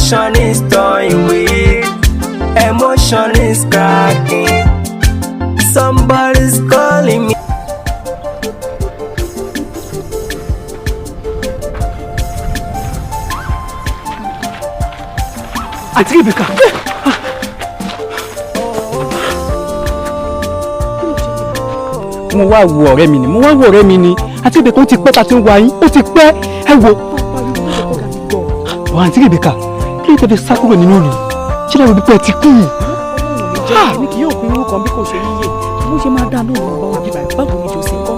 Emotion is toying with, emotion is cracking. Somebody's calling me. Auntie Rebecca. Mo wá wo ọ̀rẹ́ mi ni. Auntie Rebecca ó ti pẹ́ ta ti ń wá yín. Ó ti pẹ́. Ẹ wo. Wà Auntie Rebecca. Kí ló tẹ́ fi sá kúrò nínú rẹ̀? Ṣé lẹ́rù pípẹ́ ti kú? Èmi kì yóò pín irú kan bí kò ṣe yíyẹ. Bó ṣe máa dá lóhùn ọba òbí báyìí. Báwo ni Jòsí ń kọ́?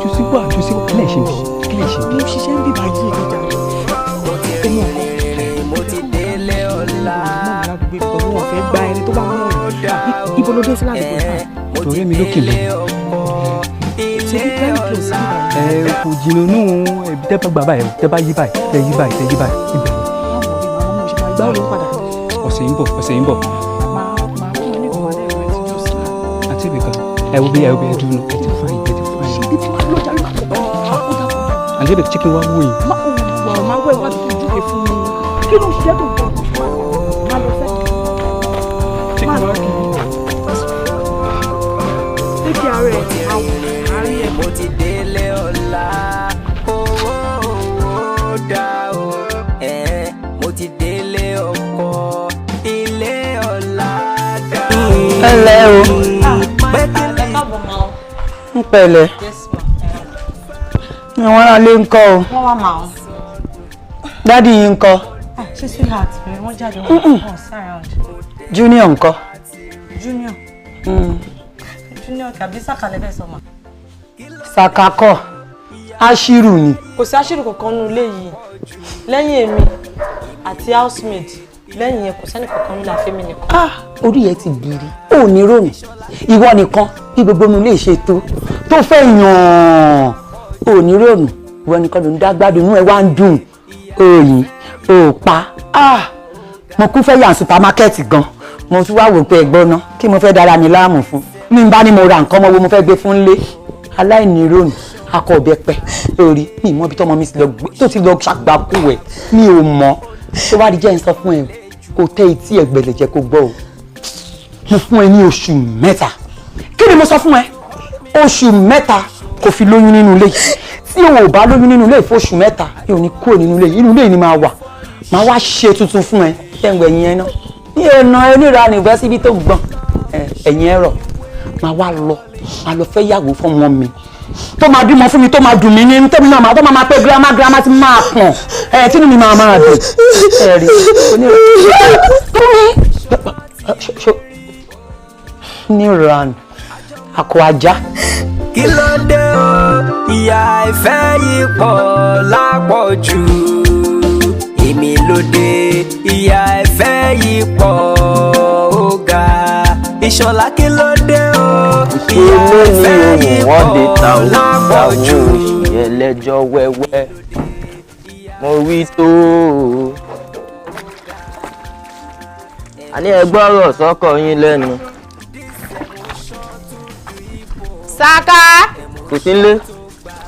Jòsí gbọ́ kí lè ṣe? Mo ṣiṣẹ́ ń bíbá yìí ìgbéjà. Mo ti délé ọ̀la. Wọ́n fẹ́ gba ẹni tó bá mú ibo ló dé sí láti gbọ́. Torí mi lókè lọ. Ṣé bí very close sí ibà? Kò jìnnà nù ẹbí tẹ́ bá gbà báyìí tẹ́ bá yí báyìí ibẹ̀. Báwo ló ń padà? Ọ̀sẹ̀ yìí ń bọ̀. Màá fún ẹ ní ìkọ̀wé ẹ̀rọ ẹ̀ tí Jòsí. Àti Rebecca ẹ wo bí dúró ẹ ti fáyìn. Ṣé bí tí wàá lọ́jà ló kọ̀? Àti Rebecca chicken wá wò yìí. Máa wẹ̀ wá sí ìjúwe fún mi. Kí ló ṣe tó ń bọ̀? Máa lọ fẹ́. Chicken wá kì í. Ṣé kí ara ẹ̀ àárín ẹ̀? Mo ti délé ọ̀la. Dá o. Mo ti délé ọkọ. Ilé ọ̀la dá o. Hello. Ń pẹ̀lẹ́. Wọ́n á lé ńkọ́ o. Wọ́n wá màá. Dádì yín ńkọ́. Ṣé sweetheart rẹ̀ wọ́n jáde wọ́n sára ọ̀dọ̀. Junior ńkọ́. Junior. Junior tàbí sàkàlẹ̀ bẹ́ẹ̀ sọ ma. Sàkàkọ́. Aṣírù ni. Kò sí aṣírí kankan nínú ilé yìí. Lẹ́yìn èmi àti housemaid lẹ́yìn yẹn kò sẹ́ni kankan nínú àfẹ́mi nìkan. Orí ẹ ti bìrì ò ní ròmù ìwọ nìkan bí gbogbo mi lè ṣe tó fẹ́ yàn ò ní ròmù ìwọ nìkan ló ń dá gbádùn inú ẹ wá ń dùn òyìn òpa mo kún fẹ́ yàn supermarket gan mo tún wá wò pé ẹ̀gbọ́n náà kí mo fẹ́ dára mi láàmú fún mi bá ní mo ra nǹkan mọ́ wo mo fẹ́ gbé fún lé aláìní ròmù akọ ọbẹ̀ pẹ́ lórí mi mọ́ bí tọ́mọ mi tó ti lọ ṣàgbákù ẹ̀ mi ò mọ̀ tó wá di jẹ́ ń sọ fún ẹ kò tẹ́ etí ẹ̀gbẹ̀lẹ̀ jẹ́ kó gbọ́ o mo fún ẹ ní oṣù 3 kí ni mo sọ fún ẹ oṣù 3 kò fi lóyún nínú ilé tí o ò bá lóyún nínú ilé fún oṣù 3 yóò ní kúrò nínú ilé ni máa wà máa wá ṣe tuntun fún ẹ tẹ́ǹgbẹ̀ ẹ̀yìn ẹ náà ní ọ̀nà onírà nìbẹ́ síbi tó gbọ̀n ẹ̀yìn ẹ̀rọ máa wá lọ fẹ́ yàgò fún ọmọ mi tó máa bímọ fún mi tó máa dùn mí ní tẹ́mi náà máa tó máa pé girama ti máa pọ̀n tínú mi máa dùn ẹ̀rí ní ran àkọ ajá. Kí ló dé o ìyà ìfẹ́ yìí pọ̀ lápọ̀jù èmi ló dé ìyà ìfẹ́ yìí pọ̀ ó ga Ìṣọ̀lá kí ló dé o ìyà ìfẹ́ yìí pọ̀ lápọ̀jù ẹlẹ́jọ́ wẹ́wẹ́ mo wí tó àní ẹ gbọ́rọ̀ sọ́kọ yín lẹ́nu. Saka. Kò sí nílé.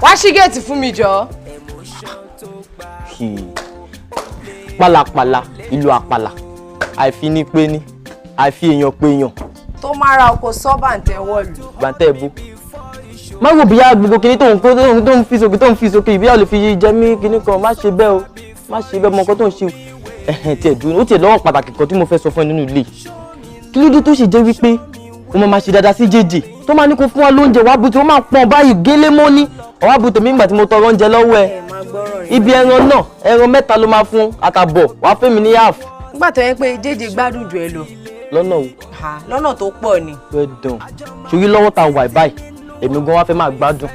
Wá ṣí géètì fún mi jọ. Pálapàla ìlú àpàlà àìfi ní pé ní àìfi èèyàn pé èèyàn. Tó máa ra oko sọ́ bàǹtẹ̀ wọ́ọ̀lù. Bàǹtẹ̀ ẹ̀bù. Má wò bíyá gbogbo kinní tó ń fi sókè ìbíyà lè fi jẹ mí kinní kan má ṣe bẹ́ẹ̀ o má ṣe bẹ́ẹ̀ mọ nǹkan tó ń ṣe o. Tiẹ̀ dùn ó tiẹ̀ lọ́wọ́ pàtàkì kan tí mo fẹ́ sọ fún ẹ nínú ilé. Kí ló dé tó ṣe jẹ́ wípé o máa ṣe dáadáa sí jèjì tó máa ní kó fún wa lóúnjẹ wá bu tí wọ́n máa pọ́n báyìí gélé mọ́ ní ọ̀wá bu tèmi nígbà tí mo tọrọ oúnjẹ lọ́wọ́ ẹ. Ibi ẹran náà ẹran 3 ló máa fún àtàbọ̀ wàá fẹ́ mi ní half. Nígbà tó yẹ pé jèjì gbádùn jù ẹ lọ. Lọ́nà o. Lọ́nà tó pọ̀ ni. Well done. Ṣorí lọ́wọ́ ta wà báyìí èmi gan wá fẹ́ máa gbádùn.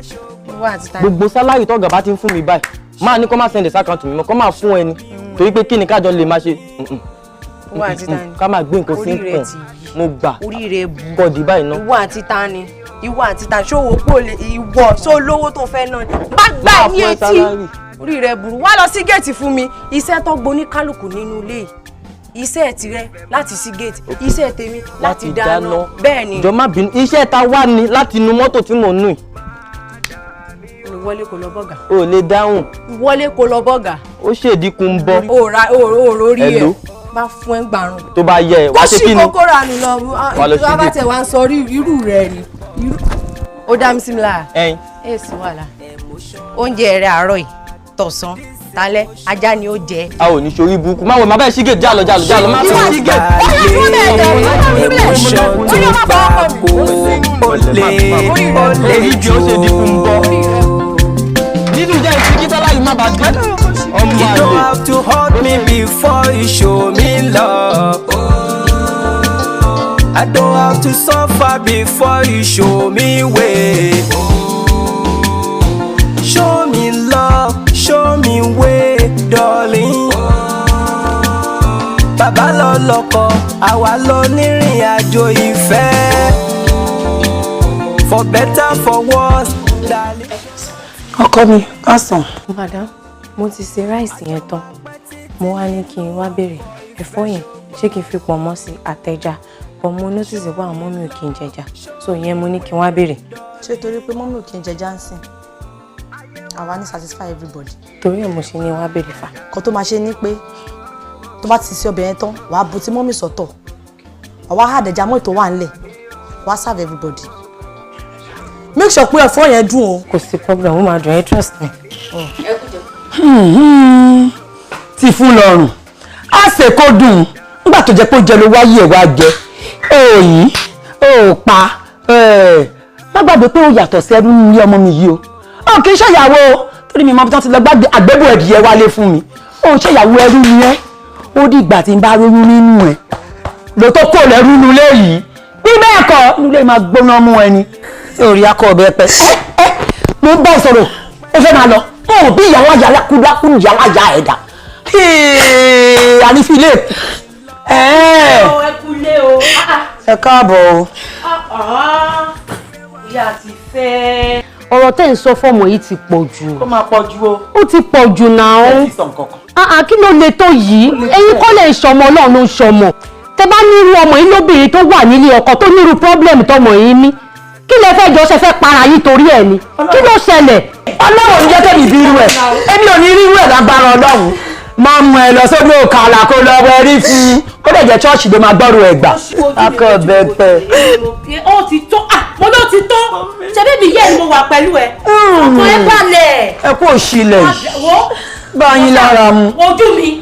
Gbogbo sálárì tọ́gà bá ti ń fún mi báyìí máa ní kó má send account mi mọ́ kó máa fún ẹni torí pé kí ni kájọ lè máa ṣe. Ká máa gbé nǹkan sí nǹkan mo gbà oríire bù kọ́ọ̀dì báyìí náà. ìwọ àti ta ni ìwọ àti ta ṣòwò pò lè ìwọ ṣó lówó tó fẹ́ náà ni bá gbà ní etí oríire burú wá lọ sí géètì fún mi iṣẹ́ tó gbóní kálukú nínú ilé iṣẹ́ tirẹ̀ láti sí géètì iṣẹ́ tèmi láti dáná bẹ́ẹ̀ ni. jọ má bínú iṣẹ́ ta wá ní láti nu mọ́tò tí mò ń nù. Wọlé kó lọ bọ́gà. O lè dáhùn. Wọlé kó lọ bọ́gà. Ó ṣèdínkù ń bọ́. Òòrò rí ẹ̀. má fún ẹ gbàrún. tó bá yẹ wá ṣe kí ni. kó sì kókó ra nù lọ tó bá tẹ̀ wá ń sọ irú rẹ̀ ni ó dá mi sí mi lára. èsì wàhálà oúnjẹ rẹ̀ àárọ̀ yìí tọ̀sán talẹ́ ajá ni ó jẹ. a ò ní sori burúkú máa wọ máa bẹ́ẹ̀ ṣígè jálọ máa fi ṣígè. oríjì ó ṣe dínkù ń bọ̀. nínú ìjà ìfikítà láyé má bàa dé. ọmọ àlè. You don't have to hurt me before you show me love. I don't have to suffer before you show me way. Show me love, show me way, darling. Bàbá lọ lọ́kọ, àwa lọ nírìn àjò ìfẹ́. For better, for worse, darling. Ọkọ mi, kásán. Madam, mo ti ṣe ráìsì yẹn tán. Mo wá ní kí n wá béèrè ẹ̀fọ́ yẹn ṣé kí n fi pọ̀nmọ́ sí àtẹja. But mo notice pé àwọn mọ́mí ò kí n jẹja. So ìyẹn mo ní kí n wá béèrè. Ṣé torí pé mọ́mí ò kí n jẹja ń sìn? Àwa ní satisfy everybody. Torí ẹ̀ mo ṣe ní wá béèrè fà. Kan tó máa ṣe ni pé tó bá ti ṣe ọbẹ̀ yẹn tán, wàá bu ti mọ́mí sọ́tọ̀. Àwa àdẹ̀já mọ́ ètò wà ńlẹ̀. Wàá serve everybody. Make sure pé ẹ̀fọ́ yẹn dùn o. Kò sí problem, ó máa dùn ẹ́ trust me. Ti fún lọ́rùn. A ṣe kó dùn. Nígbà tó jẹ́ pé ó jẹ ló wáyé ẹ̀ wá jẹ. Òyìn, ó pa. Má gbàgbé pé ó yàtọ̀ sí ẹrú ní ọmọ mi yìí o. Ó kì í ṣèyàwó o. Torí mi mọ bí wọ́n ti lọ gbàgbé àgbébò ẹ̀dìyẹ wálé fún mi. Ó ń ṣèyàwó ẹrú ni ẹ́. Ó di ìgbà tí n bá róyún nínú ẹ̀. Ló tó kó lẹ́rú nulẹ̀ yìí. Bí bẹ́ẹ̀ kọ́, nulẹ̀ máa gbóná mú ẹni. Orí akọ ọbẹ̀ pẹ́. Mo ń bá ìsọ̀rọ̀. Ó fẹ́ máa lọ. Ó bí ìyàwó àyà kúdákú ìyàwó àyà ẹ̀dá. Ànífilé. Ẹ kúlé o. Ẹ káàbọ̀ o. Ìyá ti fẹ́. Ọ̀rọ̀ tẹ́ ń sọ fọ́mọ yìí ti pọ̀ jù. Ó máa pọ̀ jù o. Ó ti pọ̀ jù náà. Ẹ ti sọ nǹkan kan. Kí ló le tó yìí? Ẹ̀yin kọ́ lè ṣọmọ Ọlọ́run ló ń ṣọmọ. Tẹ́ bá ní irú ọmọ yìí lóbìnrin tó wà nílé ọkọ tó ní irú pọ́blẹ́mù tọmọ yìí ní. Kí lẹ fẹ́ jọ ṣe fẹ́ para yìí torí ẹ̀ ni? Kí ló ṣẹlẹ̀? Ọlọ́run ní jẹ́ kẹ́mi bí irú ẹ̀. Èmi ò ní rí irú ẹ̀ lágbára Ọlọ́run. Máa mú ẹ lọ sórí òkàlà kó lọ wẹ rí fún. Ó lè jẹ́ ṣọ́ọ̀ṣì ló máa gbọ́rù ẹ̀ gbà. Akọ bẹ́pẹ́. Ó ti tó. Mo ló ti tó. Ṣé bébí yẹ́ ni mo wà pẹ̀lú ẹ? Ọkọ ẹ balẹ̀. Ẹ kú òṣìlẹ̀ yìí. Bá yín lára mu. Ojú mi.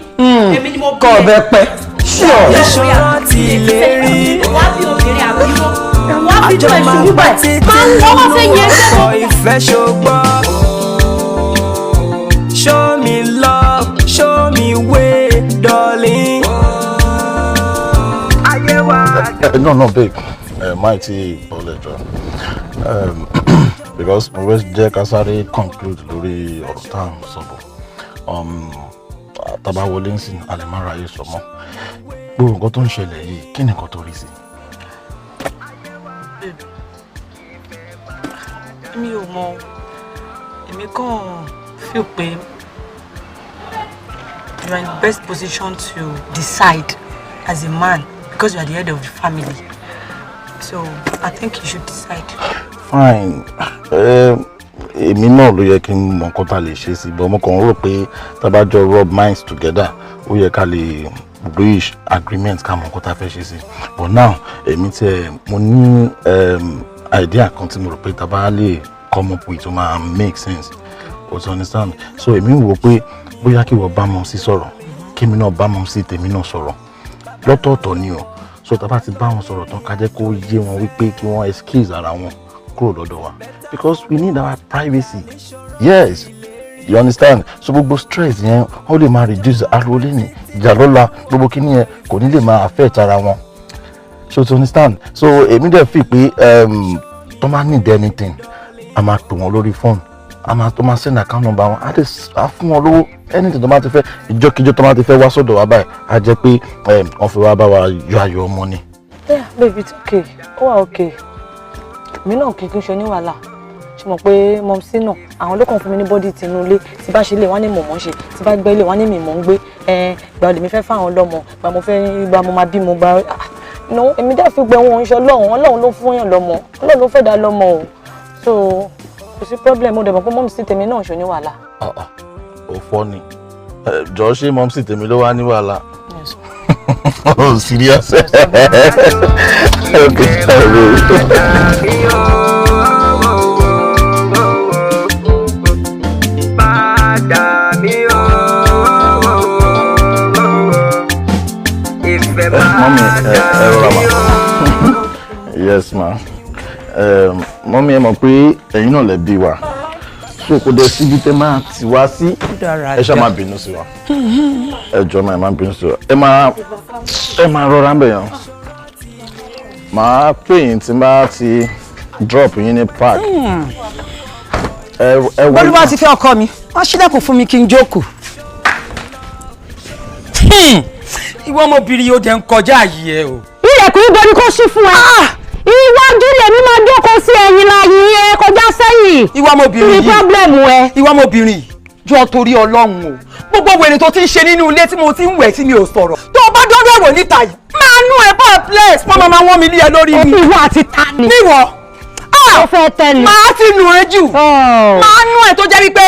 Èmi ni mo bí ẹ. Kọ bẹ́pẹ́. Ìṣòro ti lè rí. Wá bí obìnrin àbúrò. Wá bí tó ẹ̀sùn wíwẹ̀. Máa ń lọ́wọ́ fẹ́ yẹn Ọ̀ ìfẹ́ ṣògbọ́n. Show me love, show me way, darling. No, babe. Mighty Bolejo. Because we always jẹ́ conclude lórí ọ̀rọ̀ tá à ń sọ̀bọ̀. Tàbá wọlé ń sìn àlèmára yìí sọmọ. Gbogbo nǹkan tó ń ṣẹlẹ̀ yìí, kí ni nǹkan tó rí sí? Mi ò mọ̀. Èmi kàn feel pé you are in the best position to decide as a man because you are the head of the family. So I think you should decide. Fine. Èmi náà ló yẹ kí n mọ nǹkan tá lè ṣe sí, but mo kàn rò pé tá bá jọ rub minds together, ó yẹ ká lè reach agreement ká mọ nǹkan tá fẹ́ ṣe sí. But now, èmi mo ní idea kan tí mo rò pé tá bá lè come up with tó máa make sense. O to understand? So èmi wò pé bóyá kí wọ́n bá mọ̀ sí sọ̀rọ̀, kí mi náà bá mọ̀ sí tèmi náà sọ̀rọ̀. Lọ́tọ̀ọ̀tọ̀ ni o. So tá bá ti bá wọn sọ̀rọ̀ tán ká jẹ́ kó yé wọn wípé kí wọ́n excuse ara wọn kúrò lọ́dọ̀ wa. Because we need our privacy. Yes. You understand? So gbogbo stress yẹn ó lè máa reduce ariwo lẹ́yìn ìjà lọ́la gbogbo kíní yẹn kò ní lè máa affect ara wọn. So to understand? So èmi dẹ̀ fi pé tó máa need anything a máa pè wọ́n lórí phone. tó máa send account number wọn á fún wọn lówó anything tó máa ti fẹ́ ìjọ́kíjọ́ tó máa ti fẹ́ wá sọ́dọ̀ wa báyìí á jẹ́ pé wọ́n fi wá bá wa yọ ayọ̀ ọmọ ni. Yeah, baby, it's okay. Ó wà okay. Mi náà kì í ṣe ní wàhálà. Ṣé mọ̀ pé mom sí náà àwọn ló kàn fún mi ní body tinú ilé tí bá ṣe lè wá ní mọ̀mọ́ ṣe tí bá gbé lè wá ní mìmọ́ ń gbé ìgbà òde mi fẹ́ fáwọn lọ́mọ ìgbà mo fẹ́ ìgbà mo máa bí mo gba no èmi dẹ́ fi gbẹ wọn ṣe Ọlọ́run ló fún yàn lọ́mọ Ọlọ́run ló fẹ́ dá lọ́mọ o so kò sí problem ó dẹ̀ mọ̀ pé mom sí tèmi náà ṣe ní wàhálà. Ò fọ́ ni jọ ṣé mom sí tèmi ló wá ní wàhálà. Oh, serious? Okay. Mommy, yes, ma. Mommy, ẹ mọ̀ pé ẹ̀yin náà lẹ bí wa. So kò dẹ̀ síbi tẹ́ máa ti wá sí. Ẹ ṣá máa bínú sí wa. Ẹ jọ̀ọ́ máa má bínú sí wa. Ẹ máa rọra ń bẹ̀ yàn. Màá pè yín tí n bá ti drop yín ní park. Olúwa ti fẹ́ ọkọ mi. Wọ́n ṣílẹ̀kùn fún mi kí n jókòó. Ìwọ ọmọbìnrin yóò dẹ̀ ń kọjá yìí ẹ o. Ilẹ̀kùn ibo ni kò ṣí fún ẹ. Iwájú lèmi máa jókòó sí ẹ̀yìn láyé ẹ kọjá sẹ́yìn. Ìwọ ọmọbìnrin yìí. Kí ni pọ́blẹ́mù ẹ? Ìwọ ọmọbìnrin yìí. Jọ̀ọ́ torí Ọlọ́run o. Gbogbo wèrè tó ti ń ṣe nínú ilé tí mo ti ń wẹ̀ tí mi ò sọ̀rọ̀. Tó o bá dọ́dọ̀ ẹ̀wọ̀ níta yìí. Máa nú ẹ bá place. Wọ́n máa wọ́n mi lé ẹ lórí mi. Ìwọ àti ta ni? Níwọ̀. Ó fẹ́ tẹ́lẹ̀. Máa ti nù ẹ jù. Máa nú ẹ tó jẹ́ wípé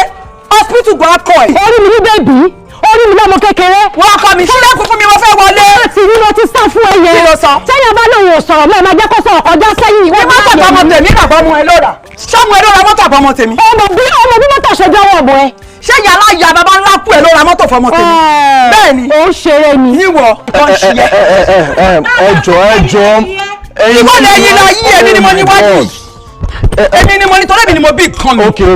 hospital gbọ́ akọ ẹ̀. Orí mi ní bèbí. Orí mi lọ́mọ kékeré. Wọ́n ọkọ mi sílẹ̀kùn fún mi wọ́n fẹ́ wọlé. Láti ní mo ti sá fún ẹyẹ. Kí ló sọ? Sẹ́yìn ọba lòun ò sọ̀rọ̀ mọ́ ẹ máa jẹ́ kó sọ̀rọ̀ kọjá sẹ́yìn ìwé. Ní mọ́tò àbọ̀mọ tèmi àbọ̀mọ ẹ lóra. Ṣọ́mọ ẹ lóra mọ́tò àbọ̀mọ tèmi. Ọmọ bí mọ́tò ṣe jọwọ́ ọ̀bọ ẹ. Ṣé yàrá ìyá bàbá ńlá kú ẹ lóra mọ́tò fọmọ tèmi? Bẹ́ẹ̀ni. Ó ń ṣeré ni. Níwọ̀ wọ́n ṣí ẹ. Ẹ jọ̀ọ́. Ìwọ lè yí lọ yí èmi ni mo níwájú. Èmi ni mo ní torí èmi ni mo bí nǹkan mi. Okay.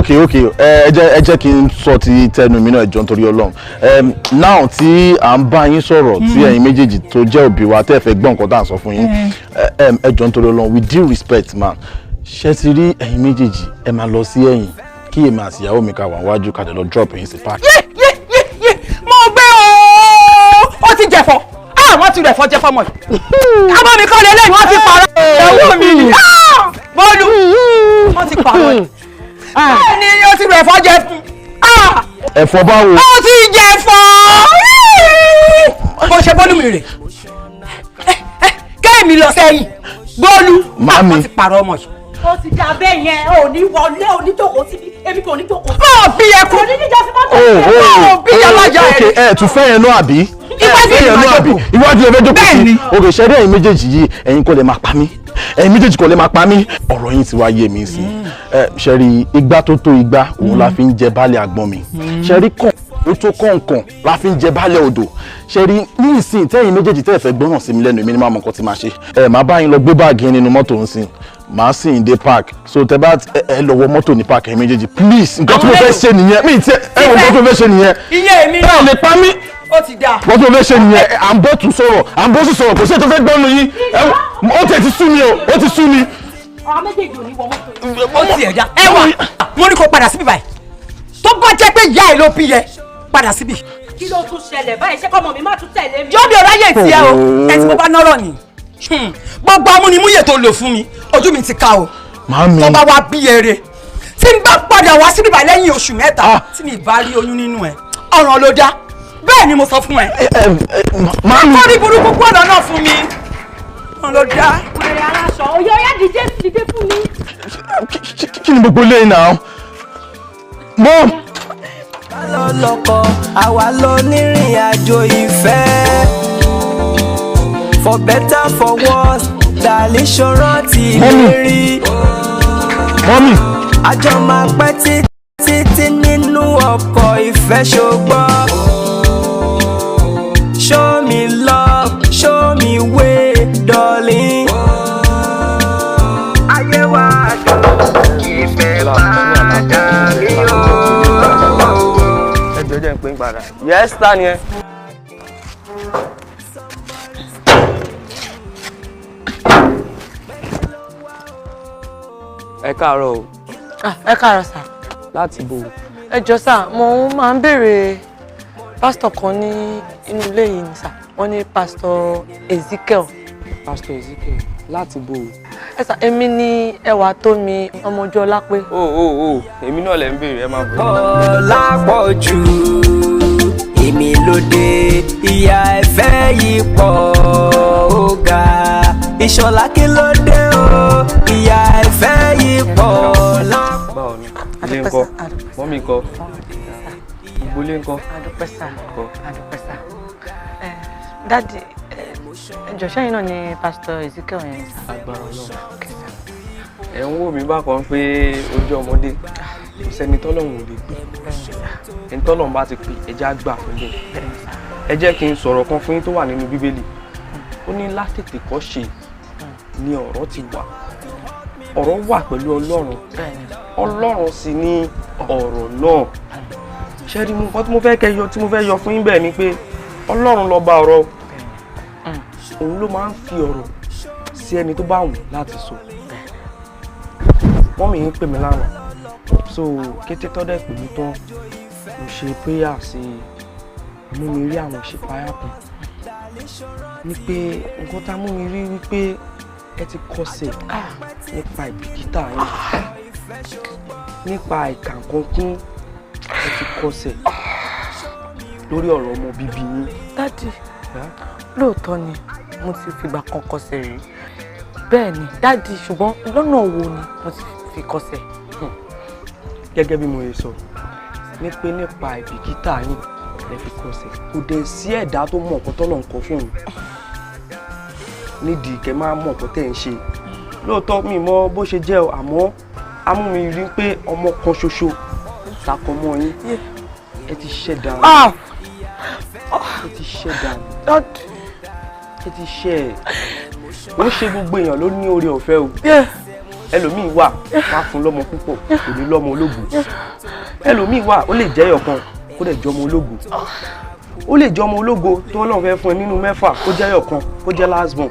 Ẹ jẹ́ kí n sọ ti tẹnu mi náà ẹ jọ̀ọ́ nítorí Ọlọ́run. Now tí à ń bá yín sọ̀rọ̀ tí ẹ̀yin méjèèjì tó jẹ́ òbí wa tẹ́ fẹ́ gbọ́ nǹkan tá à ń sọ fún yín. Ẹ jọ̀ọ́ nítorí Ọlọ́run with due respect ma. Ṣé ti rí ẹ̀yin méjèèjì ẹ máa lọ sí ẹ̀yìn kí èmi àti ìyàwó mi ká wà wájú ká dẹ̀ lọ drop yín sí park. Mo gbé o. Ó ti jẹ̀fọ́. Wọ́n ti rẹ̀ fọ́ jẹ́fọ́ mọ́ yìí. Àbọ̀ mi kọ́ lélẹ́yìn wọ́n ti pààrọ̀ ẹ̀wọ́ mi yìí. Bọ́ọ̀lù wọ́n ti pààrọ̀ ẹ̀. Bẹ́ẹ̀ ni ó ti rẹ̀ fọ́ jẹ fún. Ẹ̀fọ́ báwo? Ó ti jẹ̀fọ́. Bó ṣe bọ́ọ̀lù mi rè. Kẹ́mi lọ sẹ́yìn. Bọ́ọ̀lù wọ́n ti pààrọ̀ ọmọ yìí. Ó ti dà bẹ́ẹ̀ yẹn ò ní wọlé oníjókòó síbi èmi kò ní jókòó. Bọ́ọ̀ bí ẹ kú. Kò ní níjọ́ sí mọ́tò. Bọ́ọ̀ bí alájà ẹ̀. Okay, ẹ tún fẹ́ yẹn náà àbí? Iwájú ẹgbẹ́ jókòó sí. Okay, ṣẹ́rí ẹ̀yin méjèèjì yìí ẹ̀yin kò lè máa pa mí. Ẹ̀yin méjèèjì kò lè máa pa mí. Ọ̀rọ̀ yín ti wá yé mi sí. Ṣẹ́rí igbá tó tó igbá òun la fi ń jẹ baálé àgbọn mi. Ṣẹ́rí kàn ó tó kọ̀ọ̀kan la fi ń jẹ baálé odò. Ṣẹ́rí ní ìsìn tẹ́yin méjèèjì tẹ́ fẹ́ gbọ́ràn sí mi lẹ́nu èmi ni máa mọ nǹkan tí máa ṣe. Màá bá yín lọ gbé báàgì yín nínú mọ́tò ń sìn. Màá sì ń dé park. So tẹ́ bá ẹ lọ wọ mọ́tò ní park ẹ̀yin méjèèjì please nǹkan tí mo fẹ́ ṣe nìyẹn. Mi ì tí ẹ wọ nǹkan tí mo fẹ́ ṣe nìyẹn. Iye èmi náà. Ẹ lè pa mí. Ó ti dà. Wọ́n tó fẹ́ ṣe nìyẹn à ń bọ́ tún sọ̀rọ̀ à ń bọ́ sí sọ̀rọ̀ kò sí ètò fẹ́ gbọ́nu yín ó tẹ̀ ti sú mi o ó ti sú mi. Àwọn méjèèjì ò ní wọ mọ́tò. Ó ti ẹ̀dá. Ẹ wà mo ní kó padà síbí báyìí. Tó bá jẹ́ pé ìyá ẹ̀ ló bí yẹ padà síbí. Kí ló tún ṣẹlẹ̀ báyìí ṣé kọ́mọ mi má tún tẹ̀lé mi. Jọ́bi ọ̀ráyè tiẹ̀ o ẹ tí mo bá nọ́rọ̀ ni. Gbogbo amúnimúyè tó lò fún mi ojú mi ti ká o. Màámi. Tó bá wá bí ere tí n bá padà wá síbí báyìí lẹ́yìn oṣù mẹ́ta tí mi bá rí oyún nínú ẹ̀ ọ̀ràn ló dá. Bẹ́ẹ̀ ni mo sọ fún ẹ. Màámi. Ó ní burúkú gbọ́dọ̀ náà fún mi. Wọ́n ló dá. Wèrè aláṣọ oyè ọyá dìde fún mi. Kí ni gbogbo lẹ́yìn náà? Mom. Lọ́lọ́kọ̀ àwa lọ nírìn àjò ìfẹ́. For better for worse dàlí ṣòro ti lérí. Mọ́mì. Àjọ máa pẹ́ títí nínú ọkọ̀ ìfẹ́ ṣùgbọ́n. Show me love, show me way, darling. Ayé wa dùn, ìfẹ́ padà rí o. Ẹ jọ̀ọ́ jẹ́ ń pè ń padà. Yes, ta ni ẹ? Ẹ káàárọ̀ o. Ẹ káàárọ̀ sà. Láti bò. Ẹ jọ̀ọ́ sà, mo máa ń béèrè pásítọ̀ kan ní inú ilé yìí ni sà. Wọ́n ní pásítọ̀ Ezekiel. Pásítọ̀ Ezekiel láti bò. Ẹ sà, èmi ni ẹwà tó mi ọmọ ojú ọlá pé. Èmi náà lẹ ń béèrè ẹ máa bọ̀. Lápọ̀jù èmi lóde ìyà ẹ̀fẹ́ yìí pọ̀ ó ga. Ìṣọ̀lá kí ló dé o ìyà ẹ̀fẹ́ yìí pọ̀ lápọ̀. Báwo ni? Ilé ńkọ́? Mọ́mì ńkọ́? Ìgbólé ńkọ́? Adúpẹ́ sà. Dádì, ẹjọ sẹ́yìn náà ni Pastor Ezekiel yẹn. agbára náà ẹ̀ ń wò mí bákan pé ojú ọmọdé kò sẹ́ni tọ́lọ́run ò lè gbé ẹni tọ́lọ́run bá ti pè ẹjẹ́ á gbà fún bẹ́ẹ̀ ẹ jẹ́ kí n sọ̀rọ̀ kan fún yín tó wà nínú bíbélì ó ní látètè kọ́ ṣe ni ọ̀rọ̀ ti wà ọ̀rọ̀ wà pẹ̀lú Ọlọ́run Ọlọ́run sì ni ọ̀rọ̀ náà ṣé rí mu nǹkan tí mo fẹ́ yọ fún yín bẹ́ẹ̀ ni pé Ọlọ́run lọ́ba ọ̀rọ̀ òun ló máa ń fi ọ̀rọ̀ sí ẹni tó bá wù láti sọ wọ́n mi ń pè mí lánàá so kété tọ́dẹ̀ pè mí tán mo ṣe prayer sí mú mi rí àwọn ìṣèpáyà kan ní pé nǹkan tá mú mi rí wípé ẹ ti kọsẹ̀ nípa ìbìkítà yín nípa ìkànkankún ẹ ti kọsẹ̀ lórí ọ̀rọ̀ ọmọ bíbí yín. Dádì lóòótọ́ ni mo ti fìgbà kan kọsẹ̀ rí bẹ́ẹ̀ ni dádì ṣùgbọ́n lọ́nà wo ni mo ti fi kọsẹ̀. gẹ́gẹ́ bí mo yẹ sọ ní pé nípa ìbìkítà yín ẹ fi kọsẹ̀ kò dẹ̀ sí ẹ̀dá tó mọ̀ ọ̀pọ̀ tọ́lọ̀ nǹkan fún mi nídìí kẹ́ máa mọ̀ ọ̀pọ̀ tẹ̀ ń ṣe lóòótọ́ mi mọ bó ṣe jẹ́ àmọ́ amú mi rí pé ọmọ kan ṣoṣo takọ̀ mọ́ yín ẹ ti ṣẹ̀dá ẹ ti ṣẹ̀dá ẹ ti ṣẹ̀ ó ṣe gbogbo èèyàn ló ní oore ọ̀fẹ́ o ẹlòmíì wà wá fún lọ́mọ púpọ̀ kò ní lọ́mọ ológun ẹlòmíì wà ó lè jẹ́ ọ̀kan kó dẹ̀ jọmọ ológun ó lè jọmọ ológo tó Ọlọ́run fẹ́ fún ẹ nínú mẹ́fà kó jẹ́ ọ̀kan kó jẹ́ last born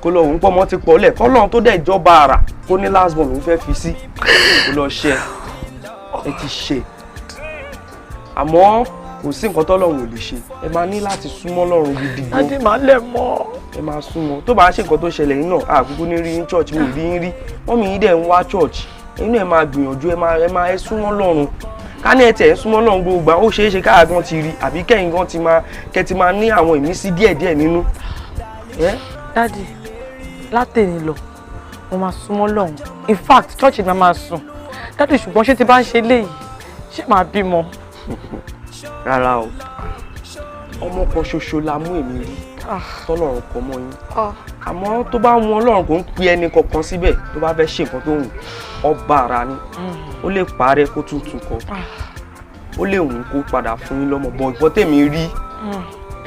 kó lọ òun pọ́mọ ti pọ̀ lẹ̀ kọ́lọ́run tó dẹ̀ jọba àrà kó ní last born òun fẹ́ fi sí kó lọ ṣe ẹ ti ṣe àmọ́ kò sí nǹkan tọ́lọ́run ò lè ṣe ẹ máa ní láti súnmọ́ Ọlọ́run gidi gan. Adé máa lẹ̀ mọ́. ẹ máa súnmọ́ tó bá ṣe nǹkan tó ṣẹlẹ̀ yín náà àkókò ní rí church mi rí yín rí wọ́n mi yín dẹ̀ ń wá church ẹ̀yin náà ẹ máa gbìyànjú ẹ súnmọ́ Ọlọ́run ká ní ẹtẹ̀ ń súnmọ́ Ọlọ́run gbogbo ó ṣeé ṣe káà gan ti rí àbí kẹ́yìn gan ti máa ní àwọn ìmísí díẹ̀díẹ̀ nínú. Dádì látẹ̀yìn lọ mo máa súnmọ́ Ọlọ́run in fact church ni máa sùn dádì ṣùgbọ́n ṣé ti bá ń ṣe léyìí ṣé máa bímọ. rárá o ọmọ kan ṣoṣo la mú èmi rí tọ́lọ́run kọ mọ́ yín àmọ́ tó bá wọn Ọlọ́run kò ń pe ẹni kankan síbẹ̀ tó bá fẹ́ ṣe nǹkan tó wù ọba ara ni ó lè parẹ́ kó tuntun kọ ó lè wù kó padà fún yín lọ́mọ bọ́ ìbọn tèmi rí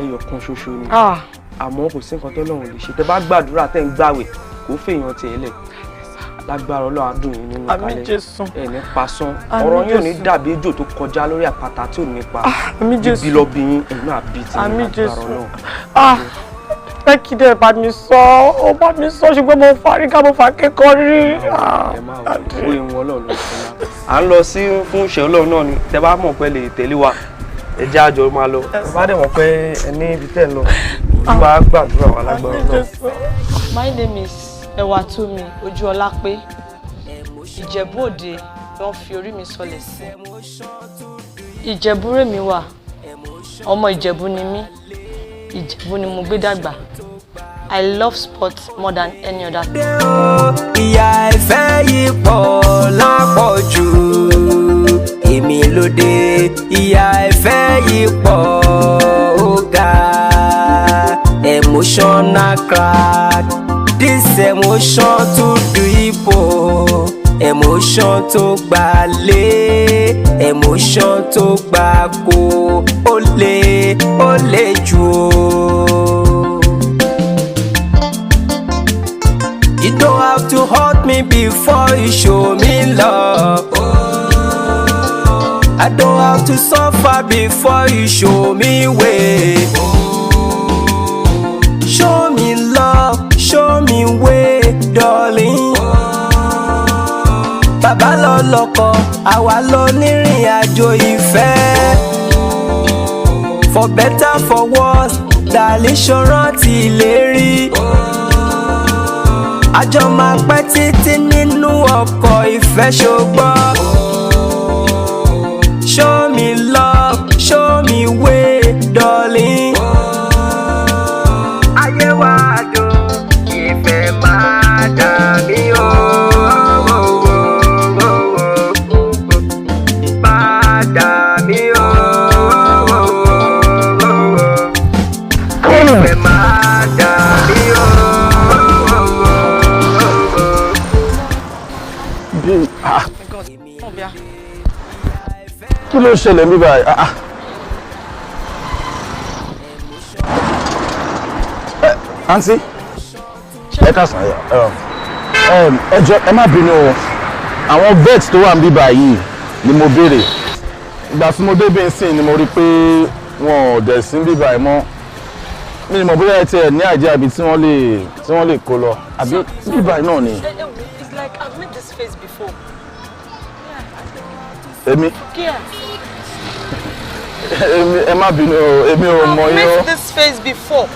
ẹyọ kan ṣoṣo ni àmọ́ kò sí nǹkan tọ́lọ́run lè ṣe tẹ́ bá gbàdúrà tẹ́ ń gbàwẹ̀ kó fèèyàn tiẹ̀ lẹ̀ lágbára Ọlọ́run á dùn yín nínú kalẹ̀ ẹ̀ ní pasán ọ̀rọ̀ yín ò ní dàbí ejò tó kọjá lórí àpáta tí ò ní pa bíbí lọ bí yín ẹ̀yin náà bí ti ní lágbára Ọlọ́run. ẹ kí dẹ̀ bá mi sọ ó bá mi sọ ṣùgbọ́n mo farí ká mo fà kékọ́ rí. ẹ máa wọ owó ìwọ̀n Ọlọ́run ló ṣe náà à ń lọ sí fún ìṣẹ́ Ọlọ́run náà ni tẹ bá mọ̀ pé lè tẹ̀lé wa ẹ jẹ́ àjọ máa lọ ẹ bá dẹ̀ mọ̀ pé ẹ ní ibi tẹ̀ ń lọ wá gbàdúrà wà lágbára Ọlọ́run. My name is Ewatumi Ojúọlápé Ìjẹ̀bú Òde ló ń fi orí mi sọlẹ̀ sí. Ìjẹ̀bú rèmi wà ọmọ Ìjẹ̀bú ni mí Ìjẹ̀bú ni mo gbé dàgbà. I love sports more than any other thing. Ìyà ìfẹ́ yìí pọ̀ lápọ̀jù èmi lóde ìyà ìfẹ́ yìí pọ̀ ó ga emotional crack this emotion too deep emotion tó gbà lé emotion tó gbà kó ó lè jù ó. You don't have to hurt me before you show me love. I don't have to suffer before you show me way. Show me love, show me way, darling. Bàbá lọ lọ́kọ, àwa lọ nírìn àjò ìfẹ́. For better for worse, darling ṣọ́rántí ìlérí. Àjọ máa pẹ́ títí nínú ọkọ̀ ìfẹ́ ṣùgbọ́n. Show me love, show me way, darling. Ayé wa dùn, ìfẹ́ máa dà mí o. Máa dà mí o. Ìfẹ́ máa. kí ló ṣẹlẹ̀ níbí báyìí? Àǹtí ẹ káàsán ẹ jọ̀ọ́ ẹ má bínú o àwọn vet tó wà níbí báyìí ni mo béèrè ìgbà tí mo débẹ̀ nsìn ni mo rí pé wọn ò dẹ̀ sí níbí báyìí mọ́ mi ni mo bóyá ẹ tiẹ̀ ní àìjẹ́ àbí tí wọ́n lè kó lọ àbí níbí báyìí náà ni. It's like I've met this face before. Èmi? Yeah. Ẹ má bínú o, èmi ò mọ̀ yín o. I've met this face before.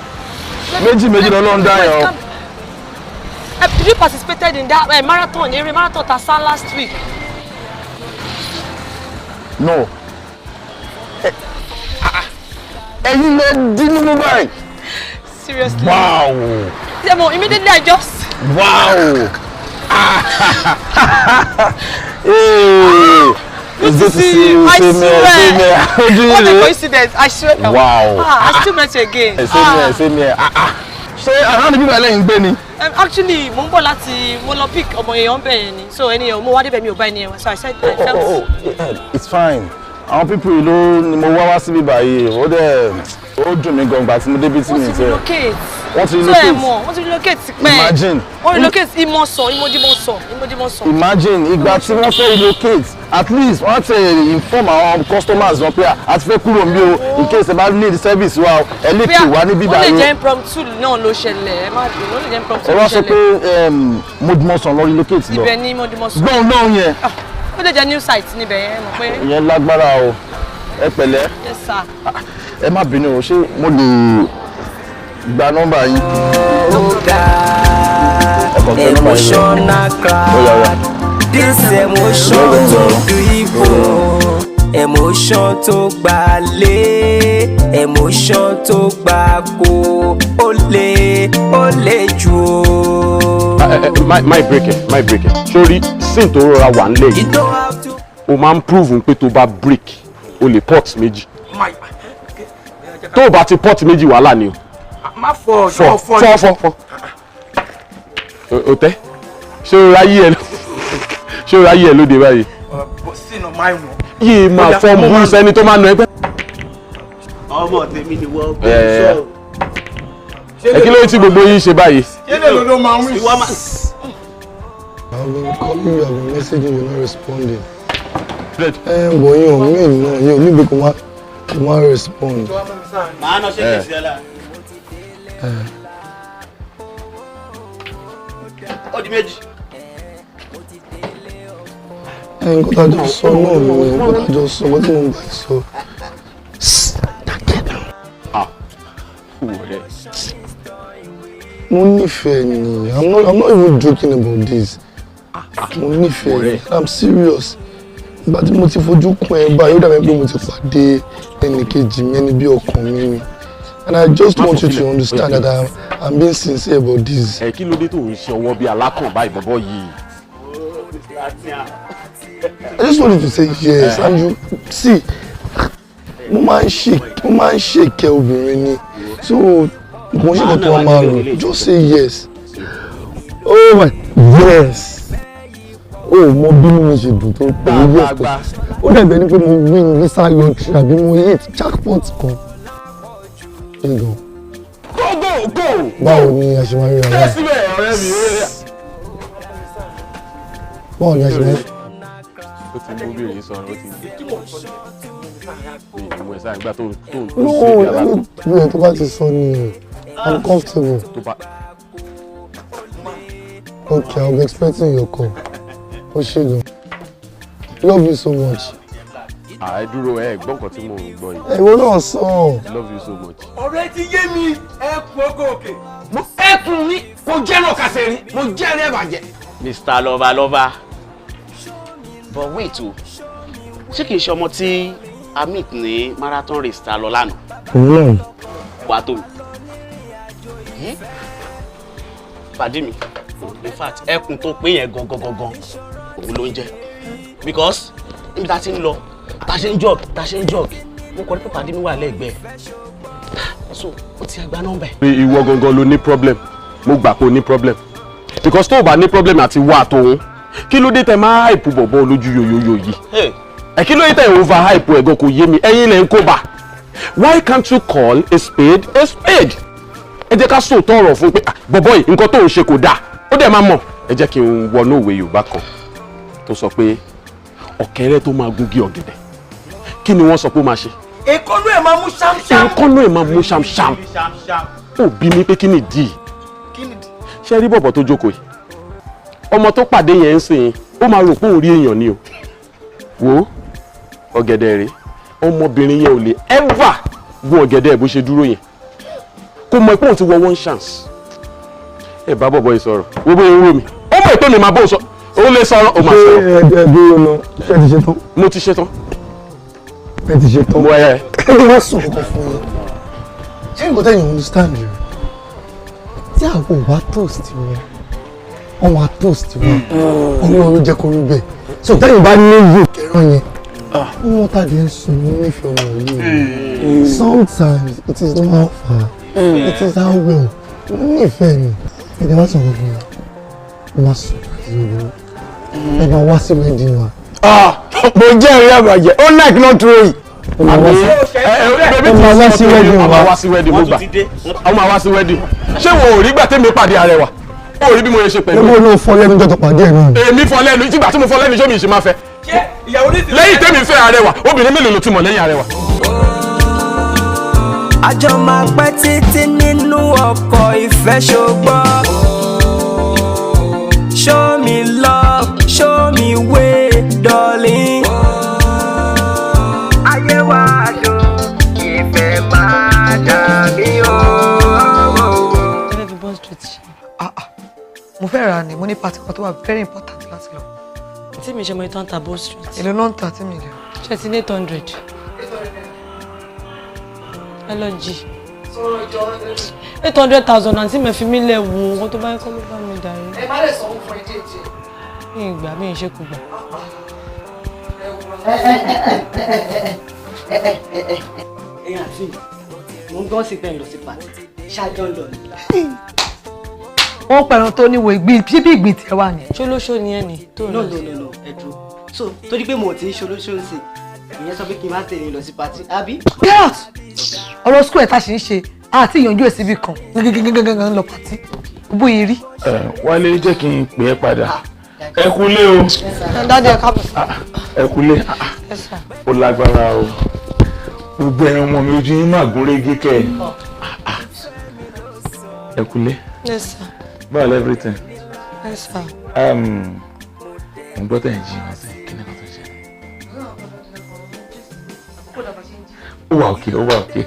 Méjì lọ́lọ́run dá yẹn o. Did you participated in that marathon, eré marathon ta sá last week? No. Ẹ̀yin lè dín nínú báyìí. Seriously? Wow. Demo, immediately I just. Wow. Hey. Good to see you. I swear. What a coincidence. I swear. Wow. I still met you again. Same here. Ṣé àwọn níbí báyìí lẹ́yìn gbé ni? Actually, mo ń bọ̀ láti mo lọ pick ọmọ èèyàn bẹ́ẹ̀ ni. So ènìyàn mo wá débẹ̀ mi ò bá ènìyàn. So I said I felt. Oh, it's fine. Àwọn people yìí ló ni mo wá síbí báyìí. Ó dùn mí gan gbà tí mo débi tí mi tẹ́. Wọ́n ti relocate. Wọ́n ti relocate pẹ́. Imagine. Wọ́n relocate Ìmọ̀sán. Imagine ìgbà tí wọ́n fẹ́ relocate at least wọ́n ti inform àwọn customers wọn pé a ti fẹ́ kúrò níbí o in case ẹ bá need service wa ẹ lè pè wá níbí báyìí. Ó lè jẹ́ impromptu náà ló ṣẹlẹ̀ ẹ má bínú ó lè jẹ́ impromptu ló ṣẹlẹ̀. Ẹ wá sọ pé Modimosan lọ relocate lọ. Ibẹ̀ ni Modimosan. Gbọ́n náà yẹn. Ó lè jẹ́ new site níbẹ̀ yẹn mọ̀ pé. Ìyẹn lágbára o ẹ pẹ̀lẹ́. Yes sir. Ẹ má bínú o ṣé mo lè gba nọ́mbà yín. Emotional cry. This emotion tó do evil. Emotion tó gbà lé. Emotion tó gbà kó. Ó lè jù o. My break it. Sorry, sin tó rọra wà nílẹ̀ yìí. O máa ń prove pé tó bá break, o lè pot méjì. Tó o bá ti pot méjì wàhálà ni o. Má fọ. O tẹ́ ṣé o ráyé ẹ lóde báyìí. Sínú máa ń wọ̀. Yìí máa fọ́ mú sẹ́ni tó máa nà ẹgbẹ́. Ọmọ tèmi ni wọ́n gbé sọ. Ẹ kí ló ti gbogbo yín ṣe báyìí. Ṣé ló máa ń wí? I've been calling you, I've been messaging you, not responding. Boy, you mean no, you need to come and respond. Màá nọ ṣe kìí ṣe ọ̀la. Ó di méjì. Nǹkan tá a jọ sọ náà ni nǹkan tá a jọ sọ wọ́n tí mo ń bá ẹ sọ. Mo nífẹ̀ẹ́ ni, I'm not even joking about this. Mo nífẹ̀ẹ́ ni, I'm serious. Ìgbà tí mo ti fojú kún ẹ báyìí ó dàbí pé mo ti pàdé ẹnìkejì mi ẹni bí ọkàn mi ni. And I just want you to understand that I'm being sincere about this. Ẹ kí ló dé tó ń ṣe ọwọ́ bíi alákàn báyìí bọ́bọ́ yìí? I just wanted to say yes and you see mo máa ń ṣèkẹ́ obìnrin ni so mo ṣe kọ́ tó wá máa rò just say yes. Oh my yes. Oh mo bínú mi ṣe dùn tó pẹ̀lú yes tó ó dàbí ẹni pé mo win visa lottery àbí mo hit jackpot kan. Go. Báwo ni a ṣe máa rí ara rẹ̀? Síbẹ̀ ọ̀rẹ́ mi rẹ̀. Báwo ni a ṣe máa rí? Ó ti mú bèrè sọ̀rọ̀ ó ti mú ẹ̀ sáà nígbà tó ń ṣe No, bí ẹ tó bá ti sọ ni I'm comfortable. Okay, I'll be expecting your call. Ó ṣé gan. Love you so much. Ẹ dúró ẹ gbọ́ nǹkan tí mo ń gbọ́ yìí. Ìwọ náà sọ. Love you so much. Ọ̀rẹ́ ti yé mi ẹkùn ọgọ́ òkè. Ẹkùn mi kò jẹ́ náà kàṣẹ rí mo jẹ́ ẹ̀rẹ́ bàjẹ́. Mr. Lover. But wait o, ṣé kìí ṣe ọmọ tí a meet ní marathon race ta lọ lánàá? Òun náà. Wà tó mi. Pàdé mi, in fact ẹkùn tó pé yẹn gangan òun ló ń jẹ́. Because níbi tá a ti ń lọ ta ṣe ń jog mo kọ́ ní pé pàdé mi wà lẹ́gbẹ̀ẹ́ so ó ti gba nọ́mbà ẹ̀. Ìwọ gangan ló ní problem mo gbà pé o ní problem because tó o bá ní problem àti wà tóun kí ló dé tẹ máa hype bọ̀bọ̀ olójú yoyoyo yìí. ẹ kí ló yẹ tẹ̀ overhype ẹ̀gọ́ kò yé mi ẹ̀yin lẹ̀ ń kó bá. Why can't you call a spade a spade? Ẹ jẹ́ ká sòótọ́ ọ̀rọ̀ fún pé bọ̀bọ̀ yìí nǹkan tó ń ṣe kò dáa ó dẹ̀ máa mọ̀. Ẹ jẹ́ kí n wọnú òwe Yorùbá kan tó sọ pé ọ̀kẹ́rẹ́ tó máa gúngi ọ̀gẹ̀dẹ̀ kí ni wọ́n sọ pé ó máa ṣe? Èkónú ẹ̀ máa mú ṣámṣám. Èkónú ẹ̀ máa mú ṣámṣám. Ó bí mi pé kí ni ìdí? Ṣé rí bọ̀bọ̀ tó jókòó yìí? Ọmọ tó pàdé yẹn ń sìn ó máa rò pé òun rí èèyàn ni o. Wo ọ̀gẹ̀dẹ̀ rèé ọmọbìnrin yẹn ò lè ever gun ọ̀gẹ̀dẹ̀ bó ṣe dúró yẹn kò mọ̀ pé òun ti wọ one chance. Ẹ bá bọ̀bọ̀ yìí sọ̀rọ̀ wo bóyá ń wò mí ó mọ̀ ètò lè máa bọ́ sọ ó lè sọ̀rọ̀ ó máa sọ̀rọ̀. ẹ dúró lọ ṣé ti ṣe tán. mo ti ṣe tán. ẹ ti ṣe tán. mo ẹ wá sùn kankan fún yín ṣé nǹkan tẹ̀yìn understand rẹ̀ tí àwọn ò bá toast wọn wọn á toast wọn Ọlọ́run jẹ́ kó rí bẹ́ẹ̀ so tẹ̀yìn bá ní ìlú kẹrán yẹn wọ́n tàbí ń sùn ní ìfẹ́ ọmọ yìí sometimes it is not how far it is how well nífẹ̀ẹ́ mi ẹ̀dẹ̀ wá sọ̀rọ̀ fún mi wá sùn ẹ̀ máa wá sí wedding wa. mo jẹ́ ìrírí àbàjẹ́ ó like not throwing. ẹ máa wá sí wedding wa. ọmọ wá sí wedding mo gbà ọmọ wá sí wedding ṣé wo ò rí gbà tẹ́mi pàdé Arẹwà ó rí bí mo yẹ ṣe pẹ̀lú. ẹgbẹ́ olóò fọ lẹ́nu jọ́tọ̀ pàdé ẹ̀ náà. èmi fọ lẹ́nu ìgbà tí mo fọ lẹ́nu ṣé mi ṣe máa fẹ́. lẹ́yìn tẹ́mi fẹ́ Arẹwà obìnrin mélòó ló ti mọ̀ lẹ́yìn Arẹwà. àjọ máa pẹ́ títí nínú ọkọ̀ ìfẹ́ ṣùgbọ́n show me love show me way darling. ayé wa dùn ìfẹ́ máa dàbí o. mo fẹ́ ra ni mo ní pàtí kan tó wà very important láti lọ. tí mi ṣe mọ ìtàn ta Bow Street. èlò náà ń ta tí mi lè. ṣe ti ní 800. ẹ lọ jì. 800,000 àti mẹ́fì mi lẹ̀ wò ó tó bá ń kọ́ ló bá mi darí. ẹ má lè sanwó fún ẹdí èjì. mi ìgbà mi ìṣe kù gbà. ẹ̀yin àti mo ń gbọ́ sí pé ń lọ sí pàtì ṣáájọ́ ń lọ ni. wọ́n pẹ̀rọ tó níwò ìgbín bíbí ìgbín tiẹ̀ wà ní. ṣolóṣó ni ẹ ní tó no ẹ dúró so torí pé mo ti ń ṣolóṣó sí ìyẹn sọ pé kí n má tẹ̀lé lọ sí pàtì àbí. yes ọ̀rọ̀ school ẹ̀ tá a ṣe ń ṣe àti ìyànjú ẹ̀ síbi kan gẹ́gẹ́gẹ́gẹ́gẹ́ lọ pàtí bó yẹ rí. Wálé jẹ́ kí n pè é padà ẹ kúlé o. dáadé ẹ káàbọ̀. ẹ kúlé ó lágbára o gbogbo ẹ̀yin ọmọ mi ojú yín máa gún régé kẹ́ ẹ kúlé. yes sir. Well, everything. Yes sir. Mo gbọ́ tẹ̀ ń jí wọn sí kí ni kan tó ṣe. Ó wà òkè ó wà òkè.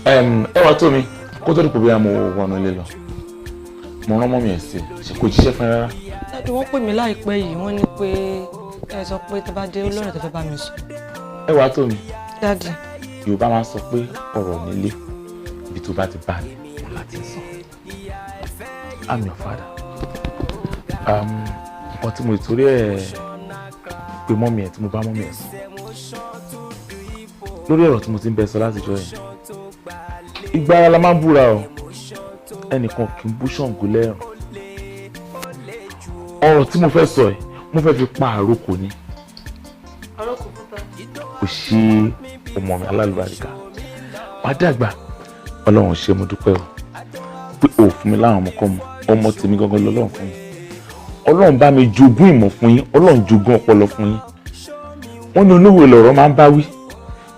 Ẹ wá tó mi kó tó dìpọ̀ bí a mo wọnú ilé lọ. Mo rán mọ́ mi ẹ̀ sí ṣe kò jíṣẹ́ fún ẹ rárá. Dádì wọ́n pè mí láìpẹ́ yìí wọ́n ní pé ẹ sọ pé tẹ bá dé olóòrè tẹ fẹ́ bá mi sùn. Ẹ wá tó mi. Dádì. Yorùbá máa ń sọ pé ọ̀rọ̀ nílé ibi tó bá ti bá mi kò láti sọ. I'm your father. Nǹkan tí mo ìtorí ẹ̀ pé mọ́mí ẹ̀ tí mo bá mọ́mí ẹ̀ sọ lórí ọ̀rọ̀ tí mo ti ń bẹ sọ látijọ́ yẹn ìgbà ara la máa ń búra o ẹnìkan kì í bú Ṣàngó lẹ́rùn ọ̀rọ̀ tí mo fẹ́ sọ ẹ̀ mo fẹ́ fi pa àrokò ni kò ṣe ọmọ mi alálùbáríkà wàá dàgbà Ọlọ́run ṣe mo dúpẹ́ o pé o fún mi láwọn ọmọkọ́mọ ọmọ tèmi gangan lọ́lọ́run fún yín Ọlọ́run bá mi jogún ìmọ̀ fún yín Ọlọ́run jogún ọpọlọ fún yín wọ́n ní olówó ìlọ̀rọ̀ máa ń bá wí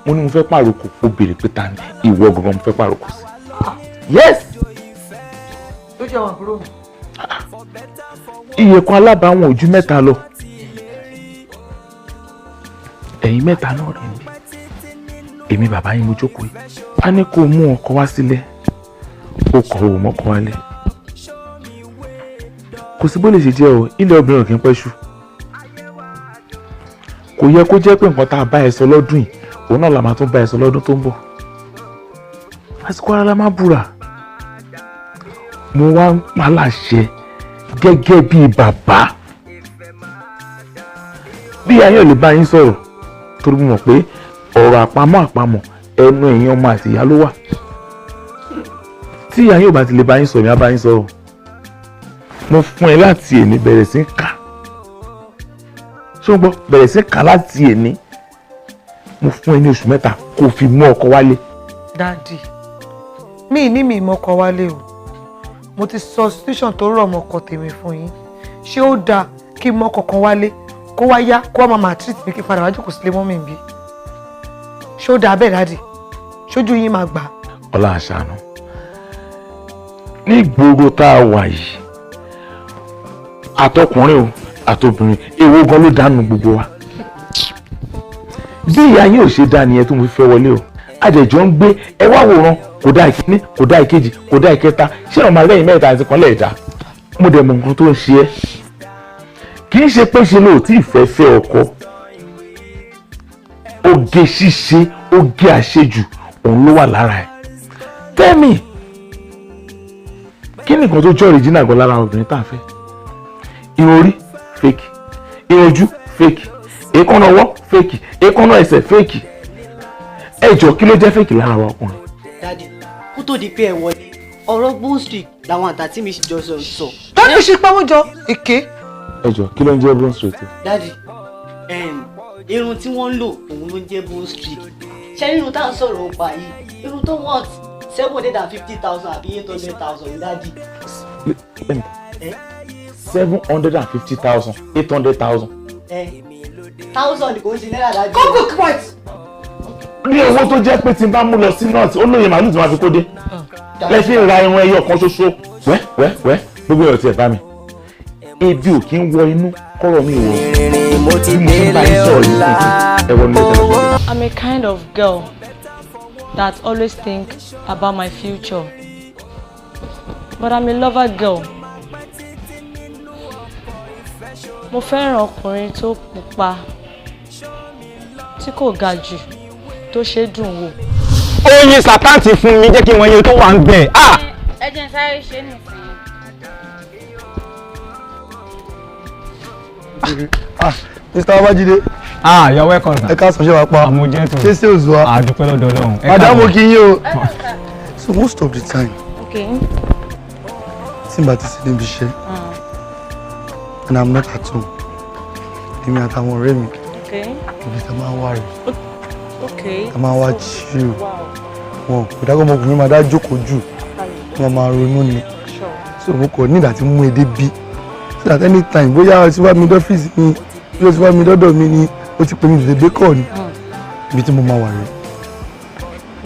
mo ní mo fẹ́ pàrokò ó béèrè pé ta ni ìwọ gangan mo fẹ́ pàrokò sí. yes. ló jẹ́ àwọn àbúrò mi. iye kan alábàáwọn ojú mẹ́ta lọ ẹ̀yin mẹ́ta náà rẹ̀ níbi èmi bàbá yín mo jókòó yìí a ní kó mú ọkọ wá sílẹ̀ ó kọ̀ ọ́ mọ́kọ wálẹ̀ kò sí bó lè ṣe jẹ́ o ilé obìnrin kì í pẹ́ ṣú kò yẹ kó jẹ́ pé nǹkan tá a bá ẹ sọ lọ́dún yìí òun náà la máa tún bá ẹ sọ lọ́dún tó ń bọ̀ àsìkò ara la máa búra mo wá ń paláṣẹ gẹ́gẹ́ bíi bàbá bí ayé ò lè bá yín sọ̀rọ̀ torí mo mọ̀ pé ọ̀rọ̀ àpamọ́ ẹnu ẹ̀yin ọmọ àti ìyá ló wà tí ayé ò bá ti lè bá yín sọ̀rọ̀ mi á bá yín sọ̀rọ̀ mo fún ẹ láti èní bẹ̀rẹ̀ sí kà ṣé o gbọ́ bẹ̀rẹ̀ sí kà láti èní mo fún ẹ ní oṣù mẹ́ta kó fi mú ọkọ wálé. Daddy, mi mọ́kọ wálé o. Mo ti sọ situation tó rọ̀ mọ́ ọkọ tèmi fún yín. Ṣé ó dáa kí mọ́kọ kan wálé kó wá yá kó wá máa treat mi kí padà wá jókòó sílé mọ́mì bí? Ṣé ó dáa bẹ́ẹ̀ Daddy? Ṣojú yín máa gbà? Ọlá àṣàánú. Ní gbogbo tá a wà yìí, àtọkùnrin o àtobìnrin èwo gan ló dánú gbogbo wa. Bí ìyá yín ò ṣe dá nìyẹn tó mo fi fẹ́ wọlé o. Àjẹjọ́ ń gbé ẹ wá wòran kò dá ìkíní kò dá ìkejì kò dá ìkẹta ṣé ọmọ lẹ́yìn mẹ́ta àti kan lẹ́ẹ̀dá. Mo dẹ̀ mọ nǹkan tó ń ṣe ẹ́. Kì í ṣe pé ṣe ló tí ìfẹ́ fẹ́ ọkọ. Oge ṣíṣe oge àṣejù òun ló wà lára ẹ̀. Tẹ́mi kí ni nǹkan tó jẹ́ original gan lára obìnrin tá a fẹ́? Irun orí fake, irun ojú fake, èékánná ọwọ́ fake, èékánná ẹsẹ̀ fake. Ẹ jọ̀ọ́ kí ló jẹ́ fake lára wa ọkùnrin? Daddy, kó tó di pé ẹ wọlé ọ̀rọ̀ Bone Street làwọn àtàtì mi jọ sọ. Daddy ṣe pamọ́ jọ èké. Ẹ jọ̀ọ́ kí ló ń jẹ́ Bone Street? Daddy, irun tí wọ́n ń lò òun ló ń jẹ́ Bone Street. Ṣé irun tá à ń sọ̀rọ̀ ọ̀pá yìí irun tó wọ́n 750,000 àbí 800,000 Daddy. 750,000, 800,000. 1,000 kò ń ṣe náírà Daddy. Kókò quiet. Ní owó tó jẹ́ pé tí n bá mú lọ sí north ó lóye màálù tí wọ́n fi kó dé. Lẹ́sìn ra irun ẹyọ kan ṣoṣo wẹ́ gbogbo ẹ̀ ò tiẹ̀ bá mi. Ebi ò kí ń wọ inú kọ́rọ̀ mi wọ̀. Mo ti délé ọ̀la. I'm a kind of girl that always think about my future. But I'm a lover girl. Mo fẹ́ràn ọkùnrin tó pupa, tí kò ga jù, tó ṣe dùn wò. Oyin sàkáǹtì fún mi jẹ́ kí wọ́n yẹ tó wà ń bẹ̀. Ẹ jẹ́ n sáré ṣe nìsín. Mr. Babajide. You're welcome, sir. Ẹ ká sọ ṣe wá pa. Àmọ́ jẹ́ tó. Ṣé ṣé òzò wa? Àdúpẹ́ lọ́dọ̀ Ọlọ́run. Madam mo kí yín o. So most of the time, Okay. tí n bá ti sí níbi iṣẹ́, and I'm not at home, èmi àtàwọn ọ̀rẹ́ mi, Okay. ibi tá máa ń wá rẹ̀, Okay. tá máa ń wá chill. Wọn kò dákọ́ ọmọkùnrin máa dá jókòó jù, wọ́n máa ronú ni. So mo kọ̀ ní ìdá tí mú edé bí. So at any time, bóyá o ti wá mi dọ́fíìsì mi, bí o ti wá mi dọ́dọ̀ mi ni, o ti pè mí tètè bẹ́kọ̀ ni, ibi tí mo máa wà rẹ̀.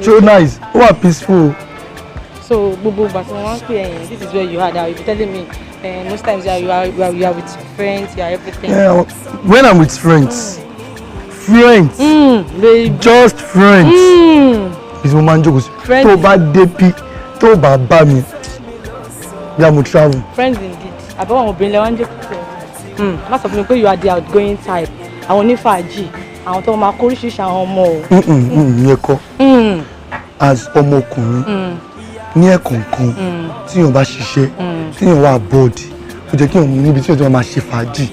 So nice, ó wà peaceful. So gbogbo ìgbà tí wọ́n wá ń pè ẹ̀yìn, this is where you are now. You be telling me most times you are with your friends, you are everything. Yeah, when I'm with friends, just friends. Is mo máa ń jókòó sí. Tó bá dé bí, tó bá bá mi, bí a mo travel. Friends indeed. Àbẹ̀wò àwọn obìnrin lẹ́wọ̀n ń jókòó. Má sọ fún mi pé you are the outgoing type. Àwọn onífàájì, àwọn tó máa kó oríṣiríṣi àwọn ọmọ o. Ìyẹn kọ́. As ọmọkùnrin, ní ẹ̀kọ̀ọ̀kan, tíyàn bá ṣiṣẹ́, tíyàn wà bored, ó jẹ́ kí èèyàn níbi tí wọ́n máa ṣe fàájì.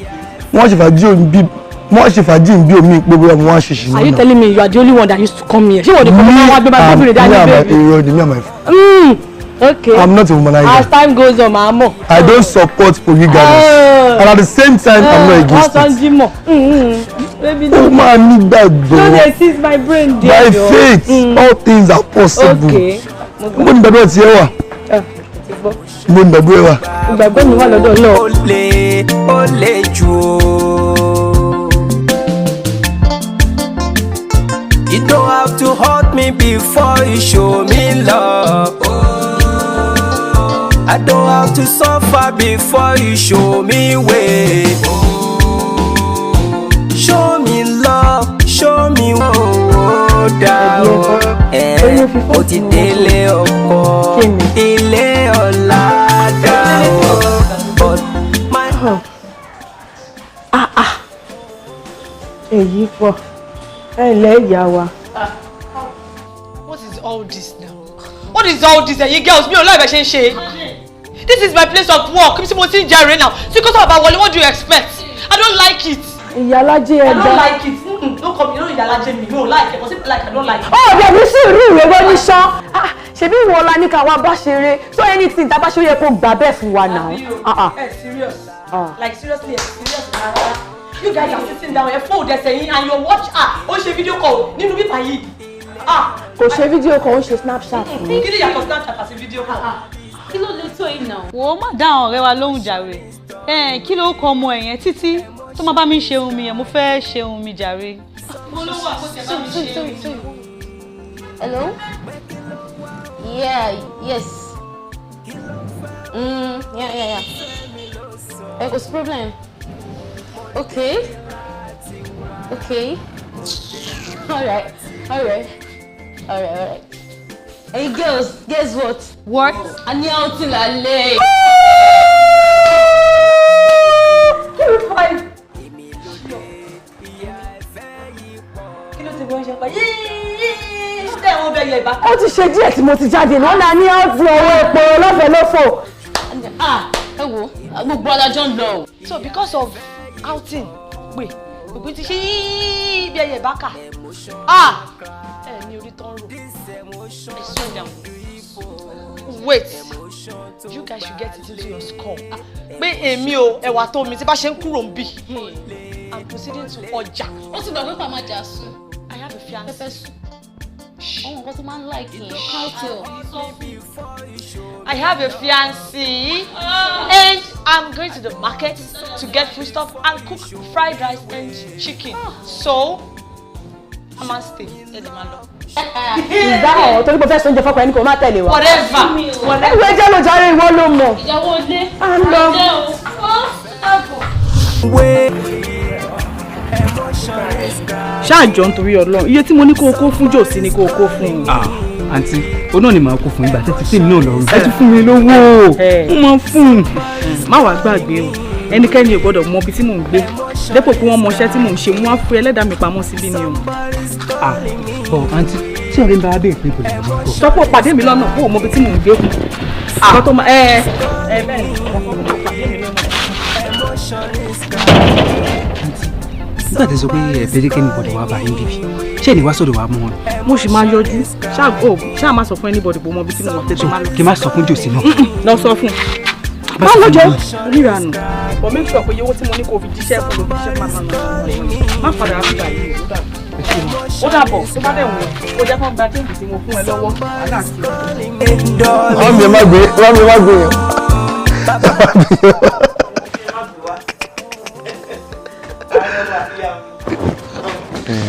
Wọ́n ṣe fàájì ń bí omi pé bóyá mo wá ṣe ṣìnà náà. Are you telling me you are the only one that used to come here? Ṣé wọ́n dey come here wá gbé bá gbóbìnrin dání baby? Me and my friend. Okay. I'm not a womanizer. As time goes on, màá mọ̀. I don't support polygamous. And at the same time, I'm not against it. Wọ́n sọ jí mọ̀. Baby, ó máa nígbàgbọ́. Don't dey seize my brain there. By faith, all things are possible. Okay. Mo ní gbàgbọ́ tiẹ̀ wà. Mo ní gbàgbọ́ ẹ wà. Ìgbàgbọ́ mi wà lọ́dọ̀ náà. Ó lè jù ó. You don't have to hurt me before you show me love. I don't have to suffer before you show me way. Show me love, show me dá o. Ó ti délé ọkọ, ilé ọlá dá o. But my heart. Èyí pọ̀. Ẹ̀lẹ́ ìyá wa. What is all this now? What is all this? You girls, mi ò láì bẹ̀ ṣe ń ṣe. This is my place of work. Kí mo ti ń jẹrè now. Sí kó tó bàbá wọlé, what do you expect? I don't like it. Ìyálájé ẹ̀dá. I don't like it. Don't come, you know ìyálájé mi. No like it. Like I don't like it. Ọ̀rẹ́ mi sì rí ìwé wọ́n ní ṣán. Ṣebí ìwọ ọ̀la ní ká wá bá ṣeré. So anything tá a bá ṣe yẹ kó gbà bẹ́ẹ̀ fún wa now. Serious. Like seriously, serious. You guys are sitting down here, phone they're saying, and you watch ó ṣe video call nínú bíbá yìí. Kò ṣe video call, ó ṣe Snapchat. Kí ni yàtọ̀ Snapchat àti video call? Kí ló lè tó yìí náà? Wò ó má dá àwọn ọ̀rẹ́ wa lóhùn jàre. Kí ló kọ ọmọ ẹ̀ yẹn Títí tó má bá mi ṣe ohun mi yẹn mo fẹ́ ṣe ohun mi jàre. Sorry. Hello? Yeah, yes. Yeah. What's the problem? Okay. Alright. Hey girls, guess what? What? I need out till I lay. Ó ti ṣe díẹ̀ tí mo ti jáde náà náà ní ọ̀tún ọwọ́ epo lọ́fẹ̀ẹ́ lọ́fọ̀. Ẹ wo, gbogbo adájọ́ ń lọ. So because of outing, gbogbo ti ṣe bí ẹyẹ ìbákà. Ẹ ní orí tó ń rò. I slow down. Wait, you guys should get it into your skull. Pé èmi o ẹwà tó mi tí bá ṣe ń kúrò ń bì. I'm proceeding to ọjà. Ó ti gbàgbé pàmò àjà sùn. I have a fiancé. Pepper soup. Oh, nǹkan tó máa ń like yẹn. Cocktail. I have a fiancé and I'm going to the market to get food stuff and cook fried rice and chicken. So, I must stay. Ìgbà ọ̀ torí mo fẹ́ sọ́njẹ fọ́pọ̀ ẹni kò má tẹ̀lé wa. Whatever. Ìwé jẹ́ ló jàre ìwọ ló mọ̀. Ìyàwó ilé. À ń lọ. Ṣáàjọ nítorí Ọlọ́run iye tí mo ní kó o kó fún jòsí ni kó o kó fún un. Àǹtí òun náà ni màá kó fún ìgbà tẹ́tí tèmi náà lọ́rùn. Ẹ tún fún mi lówó mo máa fún un. Má wàá gbàgbé o ẹnikẹ́ni ò gbọ́dọ̀ mọ ibi tí mò ń gbé dépò pé wọ́n mọṣẹ́ tí mò ń ṣe wọ́n á fún ẹlẹ́dàá mi pamọ́ síbí ni o. Bọ̀ àǹtí tí ọ̀rẹ́ ń bá bẹ́ẹ̀ pé kò lè mú kọ. Sọ́pọ̀ pàdé mi lọ́nà kó o mọ ibi tí mò ń gbé. Àwọn tó máa bẹ́ẹ̀ ni pàdé mi lọ́nà. Nígbà tí ẹ sọ pé ẹ fẹ́ jẹ́ kí anybody wá bá yín bíbí ṣé ẹni wá sọ̀dọ̀ wá mú wọn. Mo sì máa yọjú ṣáà má sọ fún anybody pé mo bí tí mo wọ̀ tẹ́tí máa lọ. Kí n má sọ fún jòsí náà. Lọ sọ fún un. Má lọ́jọ́ oníranù. But make sure pé owó tí mo ní kó fi jíṣẹ́ fún ló fi jíṣẹ́ máa má padà á fi gbà yìí ó dàbọ̀ tó bá dẹ̀ wọ̀n ó jẹ́ fún gba téèkì tí mo fún ẹ lọ́wọ́ wàhálà sí i. Wọ́n mi má gbé yẹn.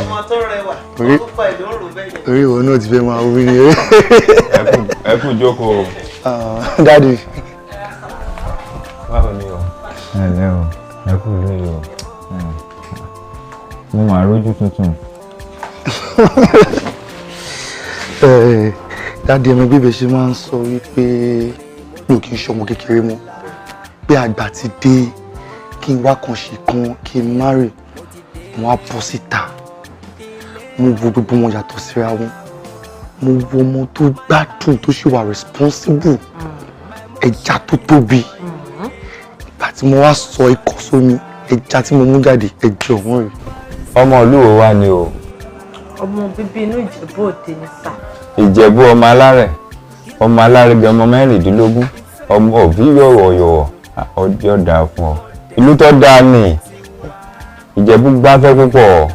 Ọmọ tó rẹwà, ó fa ìlú ń rò bẹ́yẹn. Orí ìwọ náà ti fẹ́ máa wí ni. Ẹ kú jókòó. Daddy. Báwo ni o? Ẹ ǹlẹ́ o, ẹ kú lóye o. Mo máa rójú tuntun. Daddy ẹ̀mí bíbẹ̀ ṣe máa ń sọ wípé mi ò kí ń ṣọmọ kékeré mọ́. Pé àgbà ti dé kí n wá kan ṣe kan kí n marry. Mo wá bọ́ síta. Mo wo gbogbo wọn yàtọ̀ síra wọn. Mo wo ọmọ tó gbádùn tó ṣì wà responsible. Ẹja tó tóbi. Ìgbà tí mo wá sọ ikọ̀ sómi ẹja tí mo mú jáde ẹjọ́ wọn rè. Ọmọ ìlú wo wá ni o? Ọmọ bíbí inú Ìjẹ̀bú Òde ni sà. Ìjẹ̀bú ọmọ alárẹ̀ bíi ọmọ 16 ọmọ òbí yọ̀wọ̀yọ̀wọ̀ ọdí ọ̀dà fún ọ. Ìlú tó dáa ni Ìjẹ̀bú gbáfẹ́ púpọ̀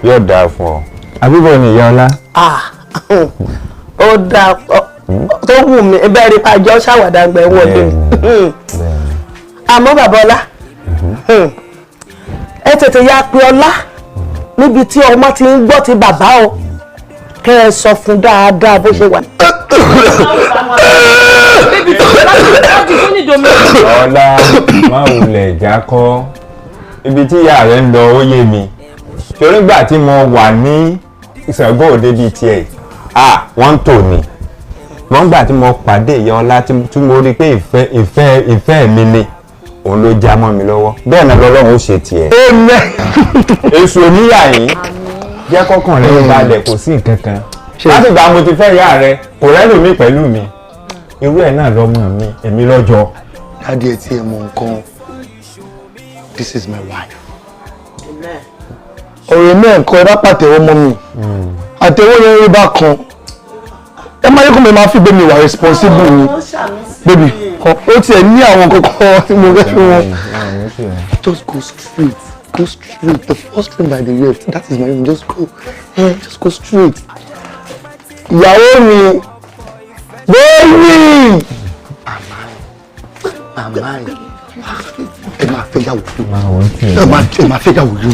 yóò dáa fún ọ. Àbíbọ̀ ni ìyá ọlá. Ó dáa tó wù mí bẹ́ẹ̀ rí pàjọ́ ṣàwàdà gbẹ̀ wọlé. Àmọ́ bàbá ọlá ẹ tètè ya pé ọlá níbi tí ọmọ ti ń gbọ́ ti bàbá o kẹ́ ẹ sọ fún dáadáa bó ṣe wà. Ọlá má wulẹ̀ ìjà kọ́ ibi tí ìyá rẹ̀ ń lọ ó yé mi torí gbà tí mo wà ní Ìṣàngó Òde bíi tiẹ̀ wọ́n ń tò ní wọ́n gbà tí mo pàdé ìyá Ọlá tí mo rí pé ìfẹ́ mi ni òun ló já mọ́ mi lọ́wọ́ bẹ́ẹ̀ náà lọ́lọ́run ó ṣe tiẹ̀. Èṣù oníyà yìí jẹ́ kọ́kàn rẹ̀ balẹ̀ kò sí nǹkan kan láti gbà mo ti fẹ́ ìyá rẹ̀ kò rẹ́lù mi pẹ̀lú mi irú ẹ̀ náà lọ́mọ mi èmi lọ́jọ́. Dádì ẹ tí ẹ mọ nǹkan this is my wife. Ọ̀rọ̀ náà nǹkan ẹ bá pàtẹ́wọ́ mọ́ mi àtẹ́wọ́ yẹn rí bá kan ẹ máa yẹ kó mi máa fi bẹ́ẹ̀ mi wà responsible ni baby ó tiẹ̀ ní àwọn kankan tí mo fẹ́ fi wọn just go straight go straight. The first room by the left, that is my room. Just go. Just go straight. Ìyàwó mi. Baby! Mama. Ẹ máa fẹ́ yàwó. Ẹ máa fẹ́ yàwó yìí.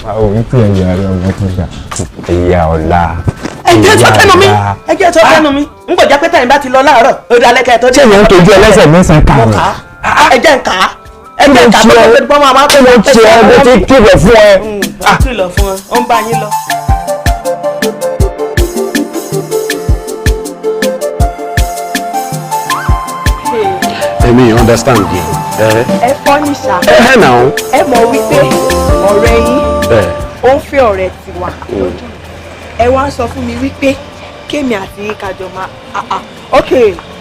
Àwọn tí ẹ yà rẹ ọmọ tó dà. Ìyá ọ̀la. Ẹ jẹ́ tó tẹnu mi. Ẹ jẹ́ tó tẹnu mi. N kò jẹ́ pé tẹ̀yìn bá ti lọ láàárọ̀. Ó dalẹ́ kẹ́ tó dé. Ṣé ìyẹn ń tọ́jú ẹlẹ́sẹ̀ mẹ́sàn-án kà ní? Ẹ jẹ́ ń kà á. Ẹ jẹ́ ń kà á. Bó ṣe gbọ́ máa tó lọ. Mo ti ẹ ti kìlọ̀ fún ẹ. Ó kìlọ̀ fún ẹ. Ó ń bá yín lọ. Èmi understand yìí. Ẹ fọ́ ní ṣá. Náà. Ẹ mọ̀ wípé ọ̀rẹ́ yín ó ń fẹ́ ọ̀rẹ́ tiwa. Ẹ wá ń sọ fún mi wípé kémi àti yín kájọ máa ok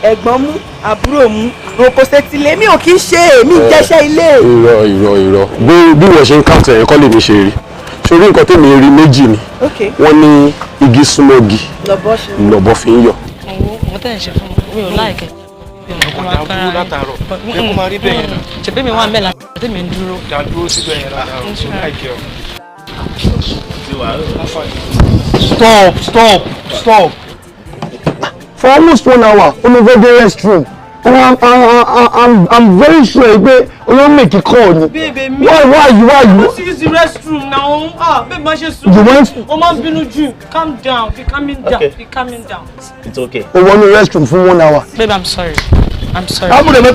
ẹ̀gbọ́n mú àbúrò mú roko sétílé mi ò kí ń ṣe èmi jẹ́ṣẹ́ ilé. Irọ́ bí wọ́n ṣe ń káàtì ẹ̀yìn kọ́ lè mi ṣe rí sórí nǹkan tèmi rí méjì ni wọ́n ní igi súnmọ́ igi lọ́bọ̀ fi ń yọ. Mo tẹ̀ ń ṣe fún mi ò láìkẹ́. Ọkọ̀ dàbúrú látàárọ̀ ẹ kó máa rí bẹ́ẹ̀ yẹn náà. Ṣèbí mi wà mẹ́la tí mi ń dúró. Dàdúró síbẹ̀ yẹn látàárọ̀ ṣe láìkẹ́ ọ. Stop. For almost 1 hour, I'm over the restroom. I'm very sure pé olóhùn make a call ni. Baby, me. Why you? Let's use the restroom now. Babe, má ṣe sùn. You want? O máa ń bínú jù. Calm down. Be calming down. Okay. Be calming down. It's okay. O wọ ní restroom for 1 hour. Babe, I'm sorry. I'm sorry. How about let me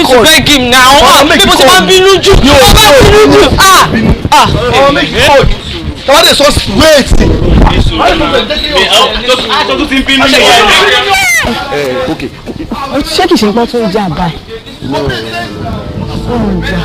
to beg him now. Babe, o ti máa ń bínú jù. O máa ń bínú jù. I'll make it cold. Tọ́wọ́ dẹ̀ sọ wait. Tó ti ń bínú ni. Ṣé kìí ṣe pé tó ń jà báyìí? Ó ń jà.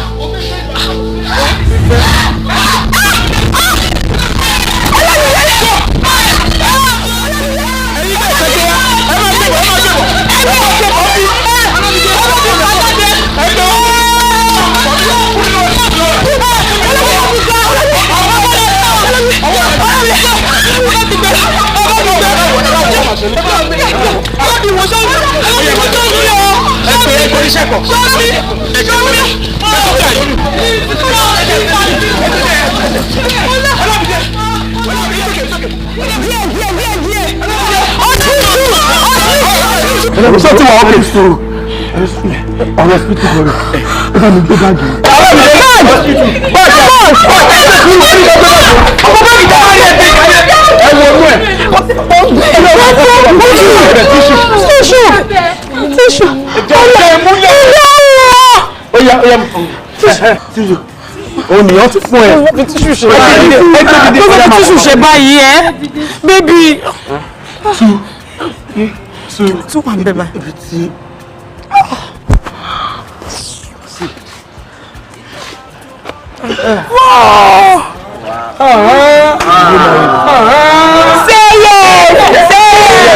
Sọ ti wà ókè sùúrù. Ọ̀rọ̀ hospital lórí. Ẹ bá mi gbé báàgì. Ònìyàn ti fún ẹ. Tíṣù ṣe báyìí ẹ. Bébí. Tú wà ń bẹ̀ báyìí. Say yes! Say yes!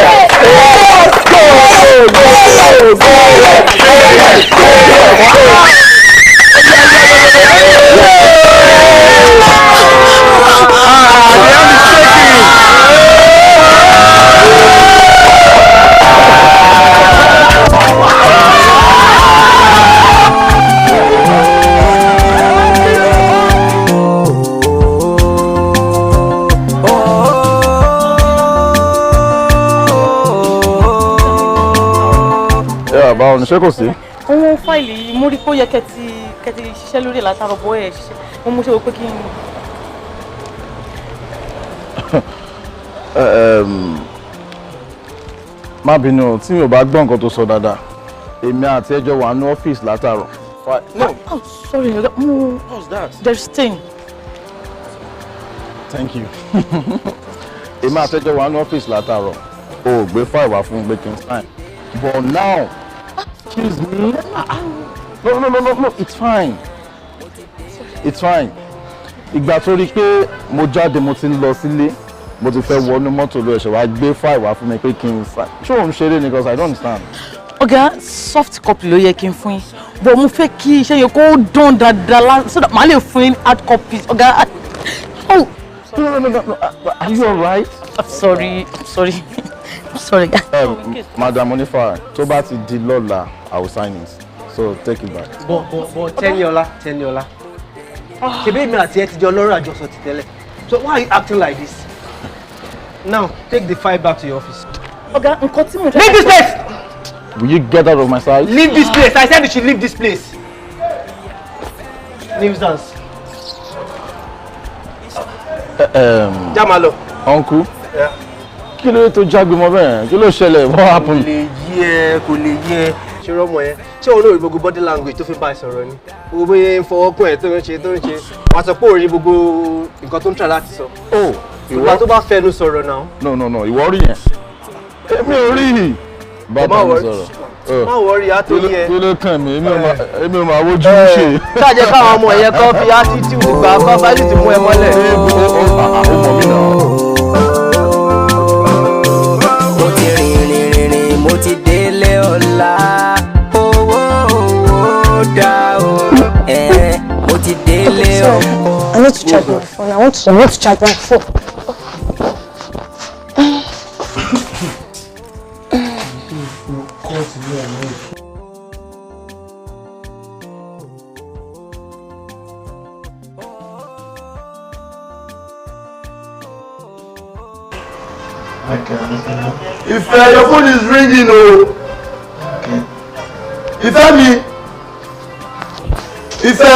Báwo ni ṣé kò sí? Àwọn fáìlì yìí mo rí pé ó yẹ kẹ́tì ṣiṣẹ́ lórí ẹ̀ látàrọ̀ bọ́ ẹ̀ ṣiṣẹ́. Mo mú ṣe wò pé kí n. Má bínú tí mi ò bá gbọ́ nǹkan tó sọ dáadáa. Èmi àti ẹjọ́ wà ní ọ́fíìsì látàrọ̀. No. Oh, sorry. What's that? There's thing. Thank you. Èmi àti ẹjọ́ wà ní ọ́fíìsì látàrọ̀. O ò gbé fáìlì wá fún baking time. But now, excuse me. No, it's fine. It's fine. Ìgbà tó rí pé mo jáde mo ti ń lọ sílé, mo ti fẹ́ wọnú mọ́tò lọ ẹ̀ṣẹ̀ wá gbé fáìlì wá fún mi pé kí n sign. Ṣé òun ṣeré ni because I don't understand. Ọ̀gá soft copy ló yẹ kí n fún yín. But mo fẹ́ kí iṣẹ́ yẹn kó dán dáadáa so that màá lè fún yín hard copies. Ọ̀gá. Oh. No. Are you alright? I'm sorry. I'm sorry, guys. Madam Onifa, tó bá ti di lọ́la, I will sign it. So take it back. But Teniola. Ṣebí mi àti ẹ ti jọ lọ́rọ̀ àjọsọ ti tẹ́lẹ̀. So why are you acting like this? Now, take the file back to your office. Ọ̀gá, nǹkan tí mo jẹ́. Leave this place! Will you get out of my sight? Leave this place! I said you should leave this place. Nuisance. Jamalo. Uncle? Yeah. Kí ló tó jágbe mọ́ bẹ́ẹ̀? Kí ló ṣẹlẹ̀? What happened? Kò lè yé. Ṣé ọmọ yẹn? Ṣé o lórí gbogbo body language tó fi bá ẹ sọ̀rọ̀ ni? Gbogbo bóyá ń fọwọ́ kún ẹ̀ tó ń ṣe. Wàá sọ pé ò rí gbogbo nǹkan tó ń try láti sọ. Oh, ìwọ tó bá fẹnu sọ̀rọ̀ náà. No, ìwọ rí yẹn. Èmi ò rí. Bàbá mi sọ̀rọ̀. Má wọrí àtòyí ẹ. Kí ló kàn mí? Èmi ò máa wojú ṣe. Ṣáàjẹ́ káwọn ọmọ ẹ̀yẹ kan fi attitude gbà kọ́ bá sì ti mú ẹ mọ́lẹ̀. Ó mọ̀ mí náà. Mo ti rìn mo ti délé ọ̀la owó dá o mo ti délé ọkọ. I need to charge my phone. I want to charge my phone. If your phone is ringing, oh. Okay. Ife mi. Ife.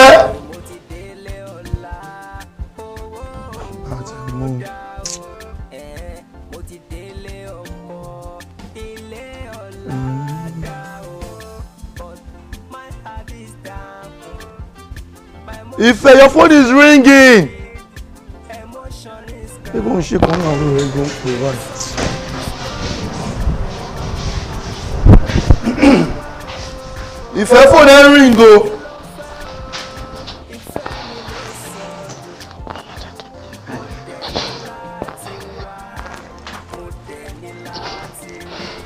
Ife, your phone is ringing. Even she come out and go provide. If your phone ain't ring go.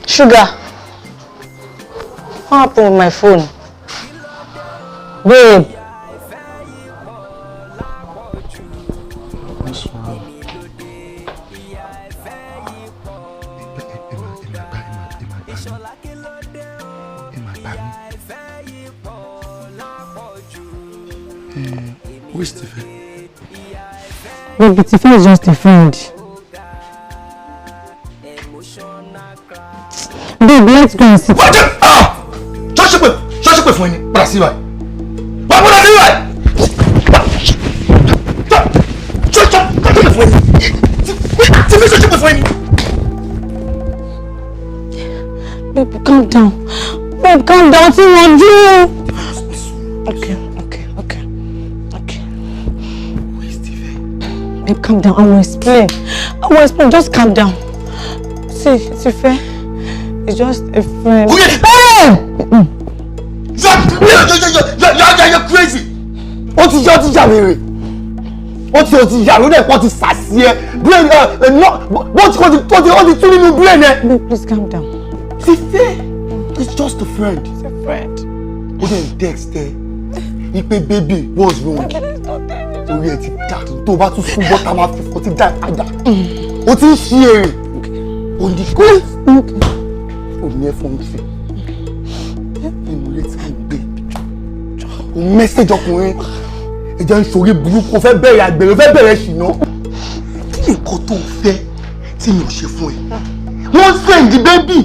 Sugar, what happened with my phone? Babe. Who is Tife? Baby, Tife is just a friend. Babe, let's go and sit. What the? Ah! Shut up for me. Brasilia. What would I do? Shut up for me. Tife, shut up for me. Babe, calm down. Babe, calm down. What's wrong with you? Okay. Babe, calm down. I will explain. Just calm down. See, Tife, it's just a friend. You're crazy. What is your teacher? What is brain? What is brain? Babe, please calm down. Tife, it's just a friend. It's a friend. What is text there? Baby, what's wrong? Orí ẹ ti dà tó bá tún fún bọ́tà máa fi fọ́ ti dá padà. O ti ń ṣí èrè. O ní kó. O ní ẹ̀fọn ìfẹ́. Nínú ilé tí mo gbé. O mẹ́sẹ̀jì ọkùnrin. Ẹ jẹ́ ń ṣorí burúkú. O fẹ́ bẹ̀rẹ̀ àgbèrè. O fẹ́ bẹ̀rẹ̀ ṣìnà. Kí ni nǹkan tó fẹ́ tí mi ò ṣe fún ẹ? Wọ́n sẹ́ǹdì bébì.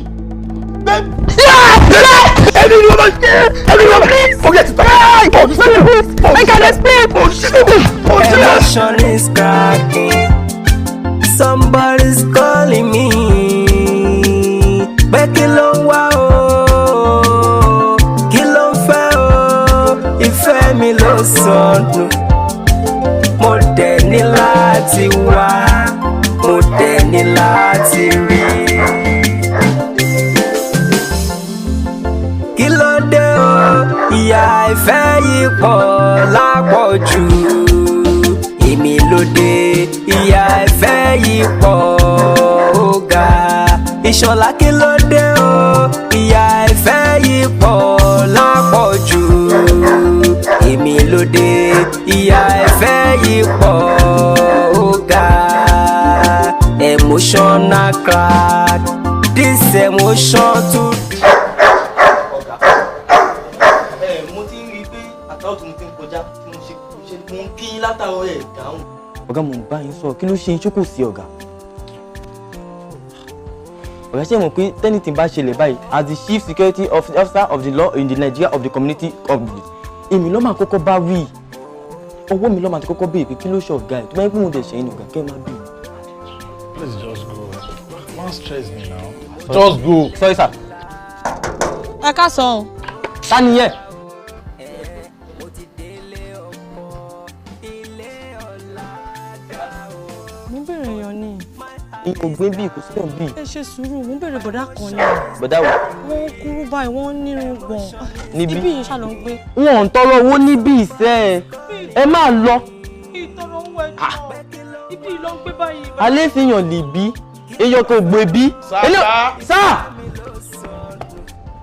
Ẹni ni wọ́n máa ṣe é! Ẹni ni wọ́n máa ṣe é! Forget it! I can explain! Emotion is cracking. Somebody's calling me. Pé kí ló ń wá o? Kí ló ń fẹ́ o? Ìfẹ́ mi ló sọnù. Mo dẹ̀ ní láti wá. Mo dẹ̀ ní láti rí. Kí ló dé o? Ìyà ìfẹ́ yìí pọ̀ lápọ̀jù. Èmi ló dé, ìyà ìfẹ́ yìí pọ̀ ó ga. Ìṣọ̀lá kí ló dé o? Ìyà ìfẹ́ yìí pọ̀ lápọ̀jù. Èmi ló dé, ìyà ìfẹ́ yìí pọ̀ ó ga. Emotional crack, this emotion too. mo ń kí látàrọ ẹ̀ dáhùn. Ọ̀gá mo ń bá yín sọ kí ló ṣe ṣé kò sí ọ̀gá. Ọ̀gá ṣe mọ̀ pé tẹ́nìtìn bá ṣẹlẹ̀ báyìí as the chief security officer of the law in the Nigeria of the community company èmi ló máa kọ́kọ́ bá wí owó mi ló máa ti kọ́kọ́ béèrè pé kí ló ṣe ọ̀gá ẹ̀ tó bá yẹ pé mo dẹ̀ ṣẹ́yìn ọ̀gá kẹ́ ẹ má bì. Please just go. Don't stress me now. Just go. Sorry sir. Ẹ káàsán. Ta ni yẹ? Mo bèrè èèyàn ni. Ògbé bíi kò sí òbí. Ẹ ṣe sùúrù, mo bèrè bọ̀dá kan ni. Bọ̀dá wo? Wọ́n kúrú báyìí, wọ́n nírun gbọ̀n. Níbí? Ibi yìí ṣá ló ń gbé. Wọ́n ń tọrọ owó níbí ìṣe ẹ máa lọ. Ìtọrọ owó ẹjọ́. Ibi ló ń gbé báyìí. Alẹ́ fi yàn lè bí. Eyọ kò gbé bí. Sáà!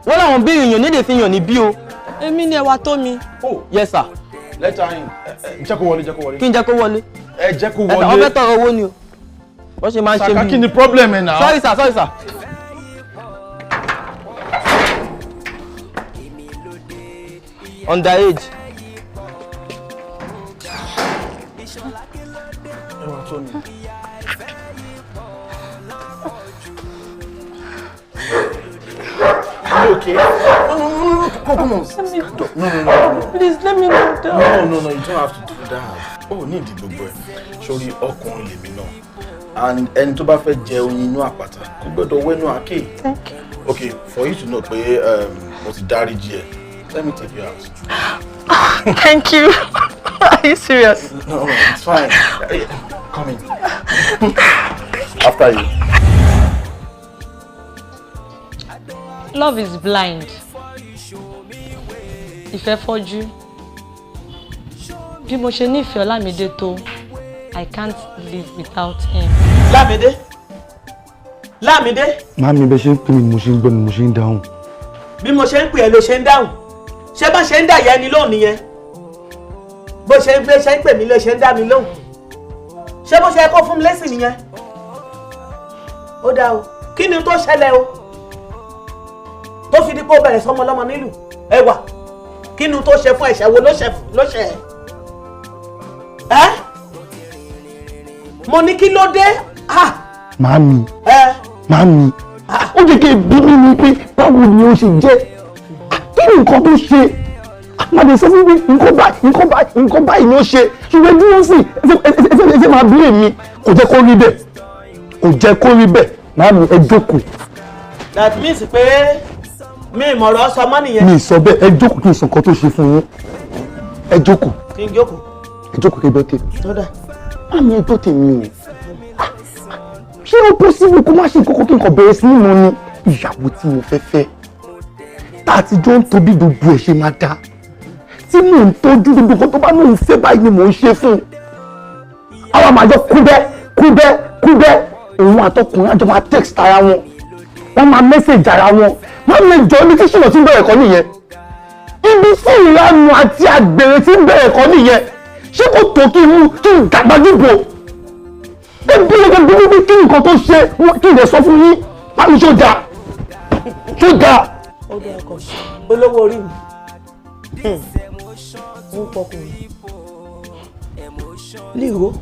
Wọ́n làwọn bí èèyàn nílé fi yàn ní bí o. Èmi ni ẹwà tó mi. Yes sir. Let her in. Jẹ́ kó wọlé, jẹ́ kó wọlé. Kí n jẹ́ kó wọlé? Ẹ jẹ́ kó wọlé. Ẹ fẹ́ tọrọ owó ni o. Wọ́n ṣe máa ń ṣe bí. Saka kí ni problem ẹ̀ náà? Sorry sir, sorry sir. Underage. Ẹwà tó mi. You okay? No. Come on. No. Please let me go down. No. You don't have to do that. Oh, need the gbogbo ẹ̀. Sori ọkùnrin lèmi náà. And ẹni tó bá fẹ́ jẹ oyin inú àpáta kò gbọ́dọ̀ wẹ́nu àáké. Thank you. Okay, for you to know pé mo ti dáríjì ẹ. Let me take you out. Thank you. Are you serious? No, it's fine. Come in. After you. Love is blind. Ìfẹ́ fọ́jú. Bí mo ṣe nífẹ̀ẹ́ Ọlámídé tó, I can't live without him. Lámídé. Màámi bẹ ṣe ń pè mí ni mo ṣe ń gbọ́ ni mo ṣe ń dáhùn. Bí mo ṣe ń pè ẹ́ ló ṣe ń dáhùn. Ṣé bá ṣe ń dà yẹ ni lóhùn nìyẹn? Bó ṣe ń pè mí ló ṣe ń dá mi lóhùn. Ṣé bó ṣe kó fún mi lésì nìyẹn? Ó dáa o. Kí ni tó ṣẹlẹ̀ o? Tó fi di pé ó bẹ̀rẹ̀ sọmọ lọ́mọ nílùú. Ẹwà. Kí ni tó ṣe fún ẹ̀ṣẹ̀ wo ló ṣe ẹ̀? Ẹ́? Mo ní kí ló dé? Màámi. Màámi. Ó jẹ́ kí ebi mi ni pé báwo ni ó ṣe jẹ́? Kí ni nǹkan tó ṣe? Màdé sọ fún mi nǹkan báyìí ni ó ṣe. Ṣùgbọ́n bí wọ́n sì ẹ máa bí èmi kò jẹ́ kó rí bẹ́ẹ̀. Kò jẹ́ kó rí bẹ́ẹ̀. Màámi ẹ jókòó. That means pé mi ìmọ̀ràn sọ mọ́ nìyẹn. Mi sọ bẹ́ẹ̀ ẹ jókòó kí n sọ nǹkan tó ṣe fún yín. Ẹ jókòó. Kí n jókòó. Ẹ jókòó kí ẹ gbọ́ tèmi. Tó dà. Màámi ẹ gbọ́ tèmi o. Ṣé ó possible kó má ṣe kókó kí nǹkan bẹ̀rẹ̀ sí ní mọ ni ìyàwó tí mo fẹ́ fẹ́ tá a ti jọ ń tóbi gbogbo ẹ̀ ṣe máa dá tí mò ń tọ́jú gbogbo nǹkan tó bá lóun fẹ́ báyìí ni mò ń ṣe fún un. Àwọn àmàjọ kúbẹ́ òun àtọkùnrin àjọ máa text ara wọn wọ́n máa message ara wọn wọ́n lè jọ ibi tí ṣìnà tí ń bẹ̀rẹ̀ kọ́ nìyẹn ibi tí ìlànà àti àgbèrè tí ń bẹ̀rẹ̀ kọ́ nìyẹn ṣé kò tó kí n dàgbà dìbò ebi lẹ́gbẹ̀ẹ́ bí kí nǹkan tó ṣe kí n lè sọ fún yín báyìí ṣó dáa. Ó dá ọkọ̀ olówó orí mi. Ń pọkùnrin. Líro.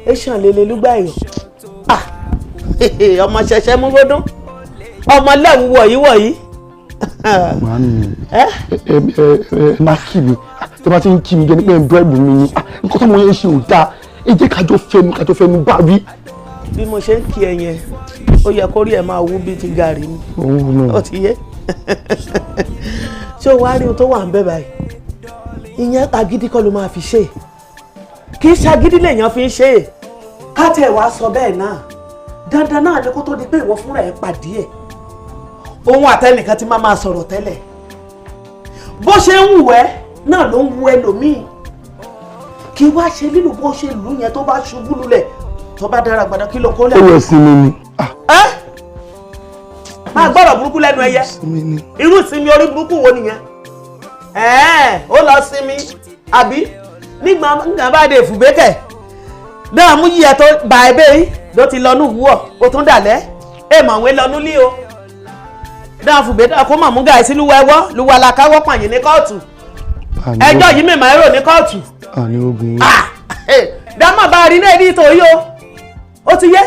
Èṣàn lele lúgbà èèyàn. Ọmọ ṣẹ̀ṣẹ̀ mú gbódún. Ọmọ lẹ́wù wọ̀nyí. Màámi ẹ má kí mi tí wọ́n bá ti ń kí mi jẹ́ nípa ẹ̀bùrẹ́bù mi ni nǹkan tó mọ yẹn ṣe ò dáa ẹ jẹ́ kájọ fẹnu bá wí. Bí mo ṣe ń kí ẹ yẹn ó yẹ kó rí ẹ máa wú bíi ti gàrí ni ó ti yé ṣé o wá rí ohun tó wà ń bẹ báyìí ìyẹn agídí kọ́ ló máa fi ṣe kì í ṣagídí lèèyàn fi ń ṣe ká tẹ̀ wá sọ bẹ́ẹ̀ náà dandan náà ni kó tó di pé ìwọ fúnra ẹ pàdé ẹ òun àtẹnìkan ti máa sọ̀rọ̀ tẹ́lẹ̀ bó ṣe ń wù ẹ́ náà ló ń wù ẹlòmíì kí wá ṣe lílù bó ṣe lù yẹn tó bá ṣubú lulẹ̀ tó bá dára gbàdá kí ló kó lẹ̀. ó yẹ sinmi ni. máa gbọ́dọ̀ burúkú lẹ́nu ẹyẹ irú ìsinmi orí burúkú wo nìyẹn ó lọ sinmi àbí nígbà bá dé fùgbẹ́kẹ̀ náà mú yíyẹ tó bá ẹ bẹ́ẹ̀ ló ti lọ núwúọ̀ ó tún dàlẹ́ èèmọ̀ òwe lọ núlí o náà fùgbẹ́kẹ̀ kó mọ̀ mú gàì sí lúwa ẹwọ́ lúwa làkáwọ́ pààyàn ní kóòtù ẹjọ́ yìí mẹ́màá èrò ní kóòtù. àní ogun. dámà bá a rí náà ní ìtòyí o ó ti yé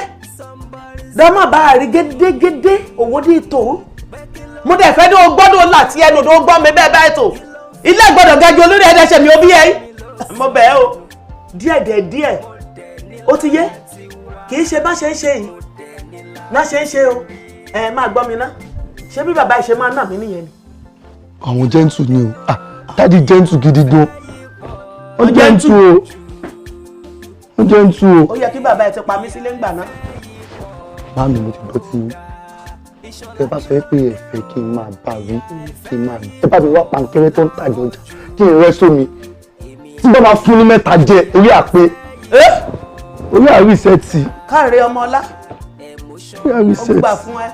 dámà bá a rí gédégédé òwò ní ìtò mo dẹ̀ fẹ́ ní o gbọ́dọ̀ láti ẹnu tó gbọ́ mi bẹ́ẹ̀ báyìí tó ilé gbọ́dọ̀ gẹ́gẹ́ olórí ẹ̀dẹ́sẹ̀ mi ò bí ẹ mo bẹ̀ ẹ́ o díẹ̀ ó ti yé kì í ṣe bá ṣe ń ṣe yìí náà ṣe ń ṣe o ẹ máa gbọ́ mi ná ṣé bí bàbá ìṣe máa nà mí nìyẹn ni. àwọn gentle ni o dáàdi gentle gidi gan ó gentle o ó gentle o. ó yẹ kí bàbá ẹ ti pa mí sílé ńgbà náà. báà mi mo ti gbọ́ tí ẹ bá sọ pé ẹ fẹ́ kí n máa bá wí kí n máa ẹ bá mi wá pankẹ́rẹ́ tó ń tàjọ ọjà kí n rẹ́ sómi tí bá máa fún ní mẹ́ta jẹ orí àpé orí àríṣẹ́tì. káàárẹ̀ ọmọ ọlá orí àríṣẹ́tì. ó gbà fún ẹ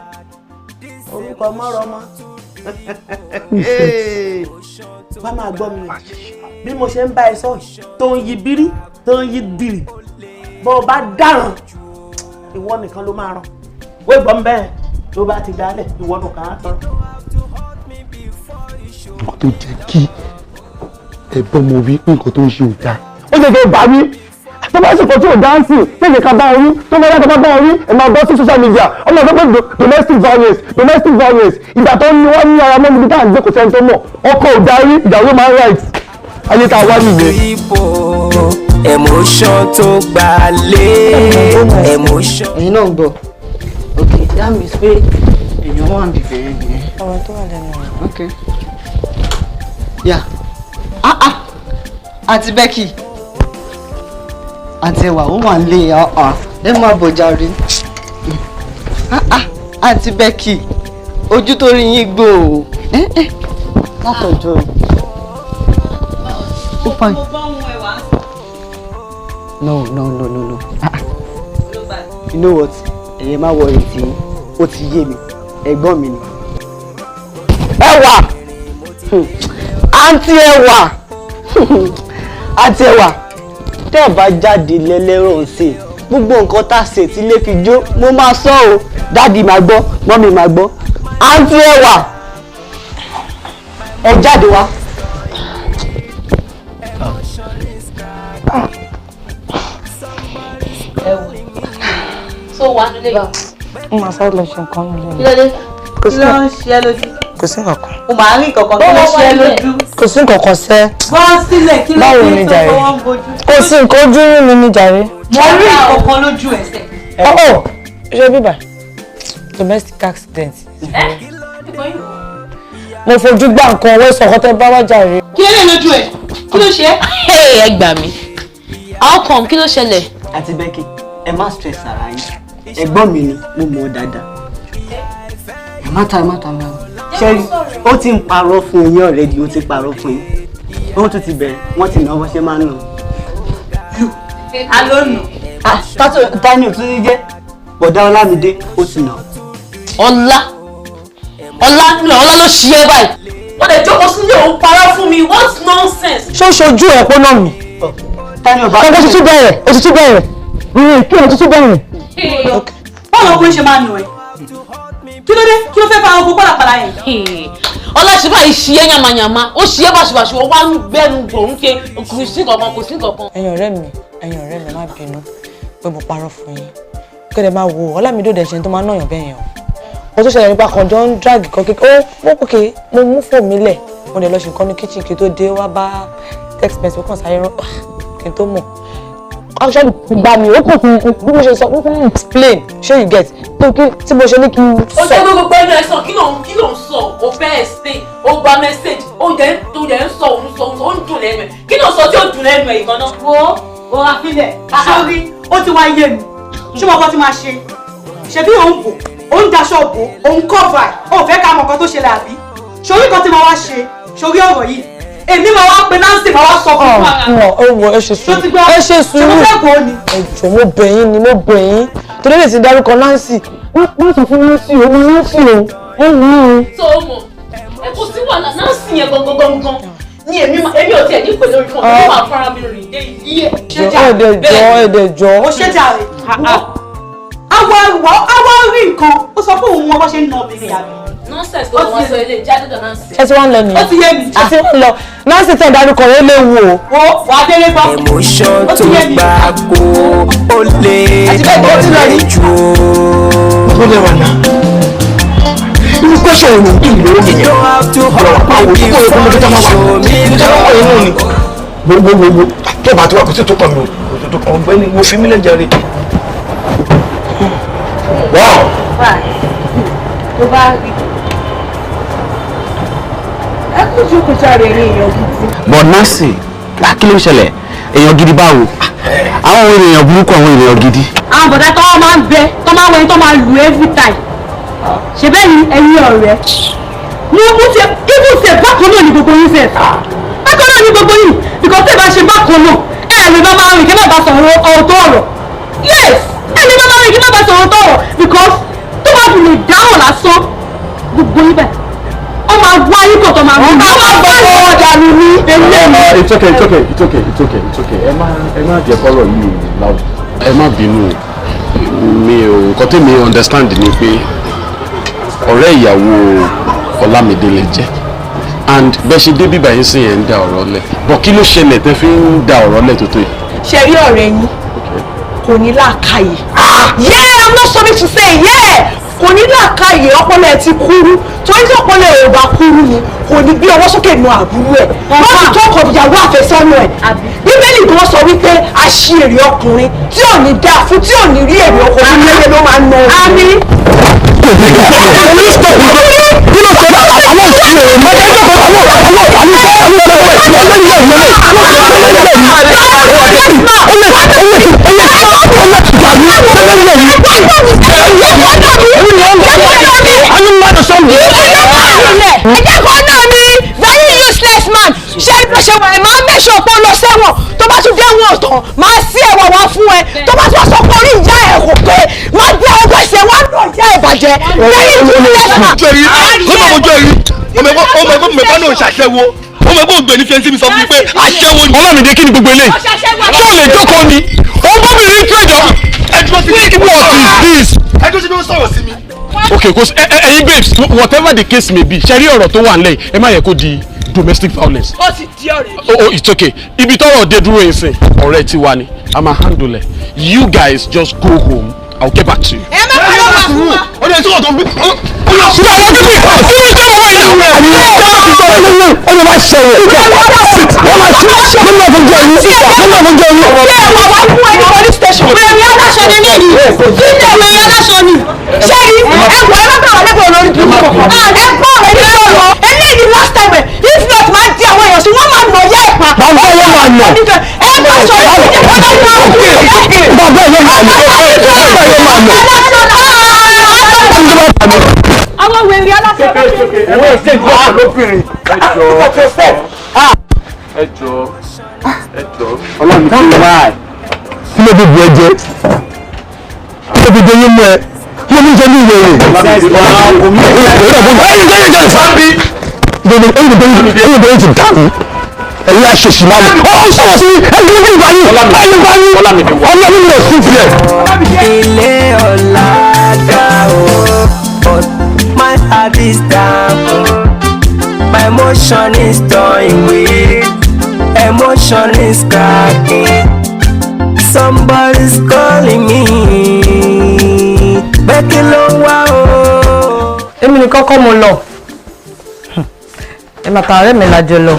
orúkọ mọ́rọ̀ mọ́ wá máa gbọ́ mi bí mo ṣe ń bá ẹ sọ tó ń yí bírí tó ń yí bìrì bó o bá dáràn ìwọ nìkan ló máa ràn wé gbọ́n bẹ́ẹ̀ tó bá ti dálẹ̀ ìwọ nìkan á tán. nǹkan tó jẹ́ kí ẹ̀gbọ́n mo rí pé nǹkan tó ń ṣe ò dáa ó lè fẹ́ bá mi tó bá ṣe kò tí ò dáńsì tẹ̀lé ká bá orí tó bá yàtọ̀ bá orí ẹ̀ máa bọ́ sí social media ọmọ ìgbà pé domestic violence ìgbà tó ní wọ́n ní ara mọ́ níbi tá à ń gbé kò sẹ́ni tó mọ̀ ọkọ ò darí ìyàwó máa ń right ayé tá a wá nìyẹn. emotion tó gbà lé emotion. ẹ̀yin náà ń gbọ́ ok that means pé èèyàn wà ní bẹ̀rẹ̀ nìyẹn. ọ̀rọ̀ tó wà lẹ́nu rẹ̀. ok yà àti Becky àti ẹwà ó wà lé ẹ má bọjá rí àti Becky ojú tó rí yín gbò ó látọjọ́ ó fine. no you know what ẹ̀yẹ má wọ ètí ó ti yé mi ẹ̀gbọ́n mi ni. ẹwà àǹtí ẹwà tẹ́ ẹ̀ bá jáde lẹ́lẹ́rọ̀ ṣe gbogbo nǹkan tá a ṣe tí lè fi jó mo máa sọ o dáàdi máa gbọ́ mọ́mí máa gbọ́ àǹtí ẹwà ẹ jáde wá. tó wà nílé yìí. mo máa sáré lọ ṣe nǹkan nílé. kí ló dé kí ló ń ṣe ẹ́ lójú. kò sí nǹkan. o máa rí nǹkan kan kí ló ṣe ẹ́ lójú. kò sí nǹkan kan sẹ́. gbọ́ sílẹ̀ kí ló dé tó fọwọ́ ń bojú. kò sí nǹkan ojú rí mi ní jàre. mo rí nǹkan kan lójú ẹsẹ̀. ṣé bíbà domestic accident. mo fojú gbá nǹkan owó ìsọ̀kọ́ tẹ́ bá wá jàre. kí ló lè lójú ẹ̀ kí ló ṣe é. ẹ gbà mí how come kí ló ṣẹlẹ̀. àti Becky ẹ má stress ara yín ẹ̀gbọ́n mi ni mo mọ̀ ọ́ dáadáa ẹ má ta ṣẹ́rí ó ti ń parọ́ fún yín already ó ti parọ́ fún yín ó tún ti bẹ̀rẹ̀ wọ́n ti náwó ṣe máa ń nà. alónù. tani ò tún ní jẹ́ bọ̀dá Ọlámídé ó ti nà. ọlá ló ṣí ẹ báyìí. wọ́n lè jókòó sílé òun parọ́ fún mi what nonsense. ṣó ṣojú ẹ̀ pọ́n náà mi. tani ò bá kọ́kọ́ tuntun bẹ̀rẹ̀ kí ni tuntun bẹ̀rẹ̀. báwo ọkùnrin ṣe máa nù ẹ́ kí ló dé kí ló fẹ́ fa ọkọ̀ pàlàpàlà yẹn. ọlọ́ṣibà yìí ṣí ẹ́ yamayama ó ṣí ẹ́ bàṣubàṣu ó wá ń gbẹ́nu gbòòrùn ké kò sí kankan. ẹ̀yin ọ̀rẹ́ mi má bínú pé mo parọ́ fún yín kẹ́lẹ́ máa wo Ọlámídé òde ṣe tó máa ń nàyàn bẹ́ẹ̀ yẹn o tó ṣẹlẹ̀ nípa kan jọ ń drag kan kékeré ó kókè mo mú fò mí lẹ̀ mo dẹ̀ lọ ṣe nǹkan ní kitchen kí tó dé wá bá text message ó kàn sáré rán kí n tó mọ̀ actually gba mi ó kò fún bí mo ṣe sọ ó fún explain ṣé you get tí mo ṣe ní kí n sọ. ó jẹ́ gbogbo ẹnu ẹ̀ sọ kí ló ń sọ ó fẹ́ explain ó gba message ó jẹ́ ń sọ ó ń dùn lẹ́nu ẹ̀ kí ló sọ tí ó dùn lẹ́nu ẹ̀ ìgbọ́n náà. wo àfilẹ̀ sórí ó ti wá yé mi ṣé mo kọ́ ti máa ṣe ṣebí òun bò òun daṣọ bò òun cover ó fẹ́ ká mọ̀ nǹkan tó ṣẹlẹ̀ àbí sórí kan tí mo wá ṣe sórí ọ̀rọ̀ yìí èmi máa wá pe Nancy máa wá sọ fún wa. ẹ ṣe sùúrù ẹjọ mo bẹ̀ yín torí lè ti dárúkọ Nancy wọ́n sọ fún Nancy o ẹ wù ú. tó o mọ̀ ẹ kò sí wàhálà Nancy yẹn gangan ni èmi ò tiẹ̀ ní pẹ̀lú orí fún mi máa fara mi rìn dé ilé ẹ̀. ẹ̀ẹ́dẹ̀jọ́ ó ṣẹ́jà rẹ̀ awọ rí nǹkan ó sọ fún òun wọn bó ṣe ń na obìnrin àbí. nonsense tó wọ́n sọ ilé jáde tó nonsense. ẹ ti wá ń lọ nìyẹn. ó ti yé mi. ẹ ti wá ń lọ nọ́ọ̀sì tẹ̀ dárúkọ rẹ léwu o. wo wà á délé bá. emotion tó gbà kó ó lè ọ̀rẹ́ jù ó. ó lè wà náà irú kọ́ṣọ̀ òun kì í lówó mi yẹn ọ̀rọ̀ àwọn òṣìṣẹ́ òun ló dáná wà ìjọba inú ni gbogbogbò tó bá tó wà kó sí tó kàn mí o tó kàn ọgbẹ́ni wo fi mí lẹ́jà rẹ̀. wọ́n. tó bá rí ẹ kú jókòó sáré ní èèyàn gidi. but nasi kí ló ń ṣẹlẹ̀ èèyàn gidi báwo àwọn èèyàn burúkú àwọn èèyàn gidi. àwọn bọ̀dá tó máa ń bẹ tó máa ń wẹ̀ tó máa lù every time ṣe bẹ́ẹ̀ ni ẹ̀yin ọ̀rẹ́ mo mú ṣe ibùn ṣe bákan náà ní gbogbo yín ṣe bákan náà ní gbogbo yín because tẹ́ bá ṣe bákan náà ẹ̀ lè bá máa rìn kí má bá sọ̀rọ̀ ọ̀tọ̀ ọ̀rọ̀ yes ẹ̀ lè bá máa rìn kí má bá sọ̀rọ̀ ọ̀tọ̀ ọ̀rọ̀ because tó bá fi lè dáhùn lásán gbogbo yín bẹ́ẹ̀ ó máa wá yín kò tó máa mú un ó máa gbọ́ ọ̀dà mi ní eléyìí. It's okay. ẹ má jẹ́ kọ́rọ̀ yìí loud. ẹ má bínú mi ò nǹkan tí mi understand ni pé ọ̀rẹ́ ìyàwó Ọlámídé lè jẹ́ and bẹ́ẹ̀ ṣe dé bíbá yín sí yẹn ń da ọ̀rọ̀ lẹ̀ bọ̀ kí ló ṣẹlẹ̀ tẹ́ fi ń da ọ̀rọ̀ lẹ̀ tó tó yìí. ṣe rí ọ̀rẹ́ yín kò ní làákàyè. yeah I'm not sorry to say yeah kò ní làákàyè ọpọlọ ẹ ti kúrú torí tí ọpọlọ ẹ ò bá kúrú ni kò ní bí ọwọ́ sókè nu àbúrò ẹ̀ wọ́n ti tó ọkọ̀ ìyàwó àfẹ́sọ́nù ẹ̀ bíbélì gan sọ wípé aṣèrè ọkùnrin tí ò ní dáa fún tí ò ní rí èrè ọkùnrin lẹ́yẹ ló máa ń ná orí. very useless man ṣé ṣe wà ẹ máa ń mẹ́sọ̀ pé ó lọ sẹ́wọ̀n tó bá tún dé wọn ọ̀tàn máa sí ẹ̀wọ̀n wá fún ẹ tó bá tún sọ pé orí ìyá ẹ̀ kò pé máa gbé ọgbà ẹsẹ̀ wá lọ ìyá ẹ̀ bàjẹ́ very useless man. jẹ́rìí kó máa mojú ẹ̀rí ọmọ ẹgbẹ́ mi bá náà ṣàṣẹ́wó ọmọ ẹgbẹ́ ògbẹ́ni fi ẹni sí mi sọ fún mi pé aṣẹ́wó ni. Ọlámídé kí ni gbogbo eléyìí tó lè jókòó ni ó bọ́ mi rí tẹ́jọ́ ẹjọ́ sí mi what is this. ẹjọ́ sí mi ó sọ̀rọ̀ sí mi. okay cause ẹyin babes whatever the case may be ṣe rí ọ̀rọ̀ tó wà nílẹ̀ ẹ má yẹ kó di domestic violence. ó ti di ọ̀rẹ́. Oh, it's okay ibi tọ́rọ̀ dé dúró yẹn sìn ọ̀rẹ́ tiwa ni a máa handle it you guys just go home I'll get back to you. ẹ má bá yọ wá fún wa. ó lè tún ọ̀tọ̀ bí. ṣùgbọ́n àwọn bíbí kí ni ìjọba wà yìí. ó lè má ṣẹlẹ̀ wọ́n máa ṣe wọ́n máa fún jẹ́ yín wọ́n máa fún jẹ́ yín. ṣé ẹ wà wá fún ẹni police station. bẹ́ẹ̀ni aláṣọ ni mí ni kíndé mi aláṣọ ni. ṣé ẹ wọ ẹ bá bá wà lẹ́kọ̀ọ́ lórí bí kò kọ̀. ẹ gbọ́ ẹ ní sọ̀rọ̀ eléyìí last time if not máa di àwọn èèyàn sí wọ́n máa nà yá ẹ̀ pa. bàbá ẹ̀ máa nà. ẹ bá sọ yìí ní bàbá ẹ̀ máa nà. bàbá ẹ̀ máa nà. àwọn wèrè aláṣọ ẹ̀wọ̀n ìṣe ìjọba lóbìnrin ẹ jọ Ọlọ́run kí ló wá ẹ̀. kí ló dé bu ẹjẹ kí ló dé dé yín mú ẹ kí ló ní jẹ ní ìwé rẹ. ẹ̀yin ti dàrú ẹ̀yin aṣèṣì máa mú ọ sọ̀rọ̀ sí ẹ̀yin ní ìgbà yìí ẹ̀yin ìgbà yìí Ọlọ́run ló sì fi ẹ̀. ilé ọ̀la ga o but my heart is down my emotion is toying with emotion is cracking somebody's calling me pé kí ló wá o. èmi ní kọ́kọ́ mo lọ ẹ màtà ọ̀rẹ́ mi lájọ lọ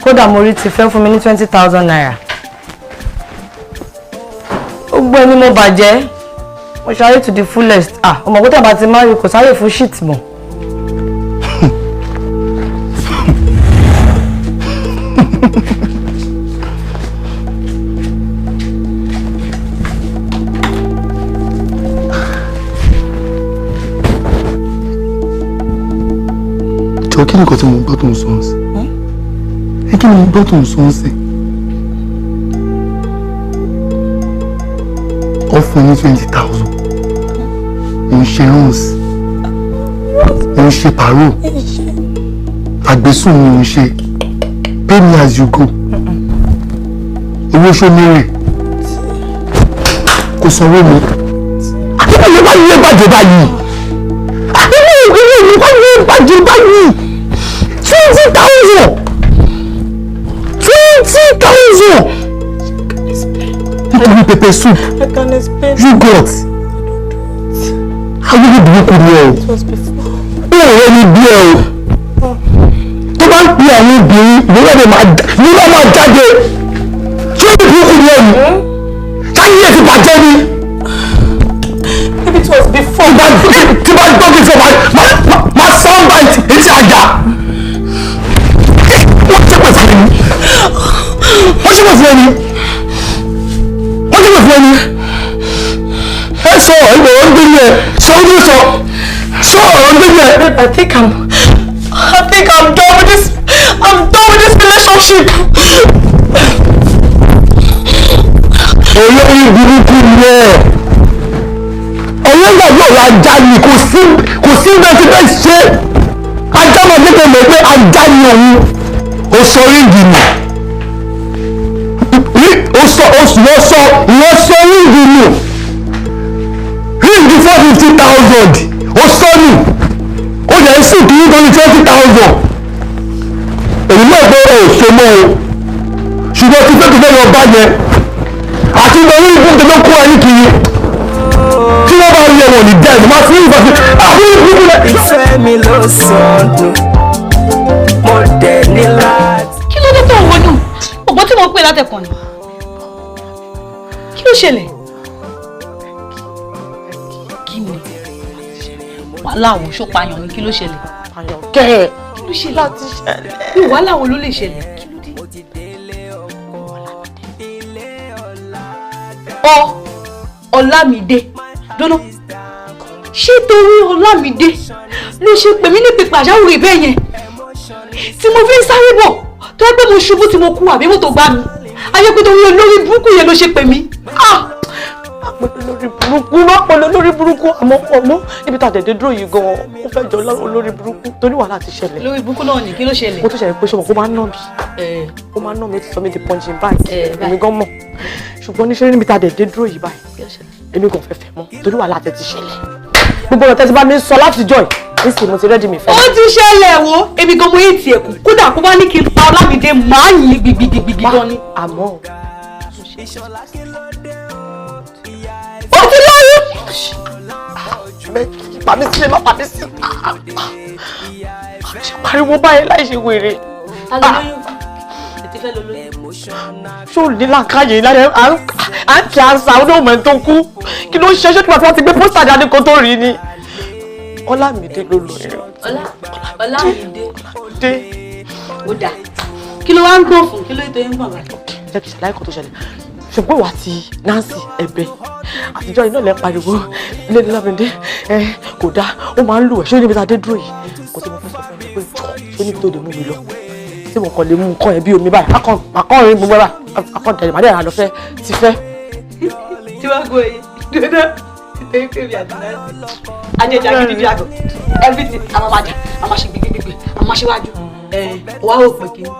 kódà mo rí ti fẹ́ fún mi ní 20,000 naira ó gbọ́ ni mo bàjẹ́ mo ṣáré to the fullest ọmọ kó tàbá ti máa rí kò sáré fún shit mọ́. jọ kí ni nǹkan tí mo gbọ́ tó ń sọ ọ́n sí ẹ kí ni mo gbọ́ tó ń sọ ọ́n sí ọ fún ní 20,000 mo ń ṣe runs mo ń ṣe paro àgbésùn mi mo ń ṣe pay me as you go owó ṣómẹ́rẹ̀ kò sanwó mi àti báyìí bá yẹ bàjẹ́ báyìí àti bàjẹ́ báyìí 20,000 nítorí pepper soup you got ayé burúkú ni ẹ o rẹ ní bí ẹ o tó bá ń pè àwọn obìnrin ìwúrọ̀ máa jáde tí ó burúkú ni ẹ o sáyé ẹ ti bàjẹ́ ni. Maybe it was before. tí bá gbọ́ kí fún ma soundbite etí àjà wọ́n ṣe pè fún ẹni ẹ sọ ìwé wọn gbé yẹ sọ ọdún sọ ọ̀rọ̀ gbé yẹ. I think I'm done with this. I'm done with this relationship. olórí burúkú yẹ ọlọ́gbà yóò ra ajá ni kò sí bẹ́ẹ̀ bẹ́ẹ̀ ṣe ajá máa tètè mọ̀ pé ajá ni òun ò sọ ríngì nù ìwọ sọ ríngì nù ríngì 450,000 ó sọ nù ó yẹ sí kí ní 20,000 èyí náà pé ó ṣe mọ́ o ṣùgbọ́n tí fẹ́ lọ bá yẹ àti lórí ìfúnjẹ ló kó ẹni kiri tí wọ́n bá rí ẹ̀wọ̀n ní dẹ́ẹ̀dì máa fi ìfọ̀sí àwọn ìfúnjẹ rẹ̀. ìfẹ́ mi ló sọnù mo dẹ̀ ní láti. kí ló dé tó ń wọnú ọgbọ́n tí mo pè látẹ̀kàn ni kí ló ṣẹlẹ̀ kí ni wàhálà àwọn ṣọpàyàn ni kí ló ṣẹlẹ̀ Kẹ́ kí ló ṣẹlẹ̀ láti ṣẹlẹ̀. bí wàhálà wo ló lè ṣẹlẹ̀ kí ló dé. Ọlámídé dúró ṣé torí Ọlámídé ló ṣe pè mí níbi pàjáwìrì bẹ́ẹ̀ yẹn tí mo fi ń sáré bọ̀ tó yẹ pé mo ṣubú tí mo kú àbí mọ́tò gbá mi ayé pé torí olórí burúkú yẹn ló ṣe pè mí. olórí burúkú àmọ́ ọ̀nà níbi tá a dẹ̀dẹ̀ dúró yìí gan-an ó fẹ́ jọ olórí burúkú torí wàhálà ti ṣẹlẹ̀. olórí burúkú náà ní kí ló ṣẹlẹ̀. mo tún ṣẹlẹ̀ pé ṣọmọ kó máa ń ná mi ó máa ń ná mi ó ti sọ mi di punching bag èmi gan mọ̀ ṣùgbọ́n níṣẹ́ níbi tá a dẹ̀dẹ̀ dúró yìí báyìí èmi gan fẹ́ fẹ́ mọ́ torí wàhálà tẹ ti ṣẹlẹ̀ gbogbo ọ̀rọ̀ tẹ ti bá mi sọ láti jọ yìí nísìnyí mo ti rẹ́dí mi fẹ́. ó ti ṣẹlẹ̀ wo èmi gan mo yé tiẹ̀ kù kódà kó bá ní kí n pa Ọlámídé máa yìn gbigbigbigbi gan ni. àmọ́ ó ti lóyún. pàmí sílẹ̀ má pàmí sí. ṣe pariwo báyìí láì ṣe wèrè. ta ló lóyún ètí fẹ́ lọ lóyún. ṣé ò ní làákàyè láyé à ń kí àṣà ọdún tó kú kí ló ń ṣe ṣé tí wọ́n ti gbé pósítà jáde kó tó rí ni. Ọlámídé ló lóyún. Ọlámídé ó dà kí ló wá ń gbọ̀n fún kí ló tó ń gbọ̀n báyìí. jẹ́ kí ṣàlàyé kan tó ṣẹlẹ̀ ṣùgbọ́n wà á ti Nancy ẹ̀bẹ̀ àtijọ́ iná lẹ́ pariwo ilé ní Ọlámídé kò dáa ó máa ń lù ẹ̀ ṣé níbi tá a dé dúró yìí kò tí mo fẹ́ sọ fún mi pé jọ ṣé níbi tó lè mú mi lọ tí mo kàn lè mú nǹkan yẹn bí omi báyìí akọ́rin gbogbo ẹ̀ akọ́dẹ̀rẹ̀ màdé àlọ́ fẹ́ ti fẹ́. tí wàá gbọ́ èyí dandan nítorí pé mi àti Nancy adéjà gidigidi àgọ́ everything àwọn máa jà àwọn máa ṣe gbégbégbé àwọn máa ṣe wájú wàá wò pé kí ni.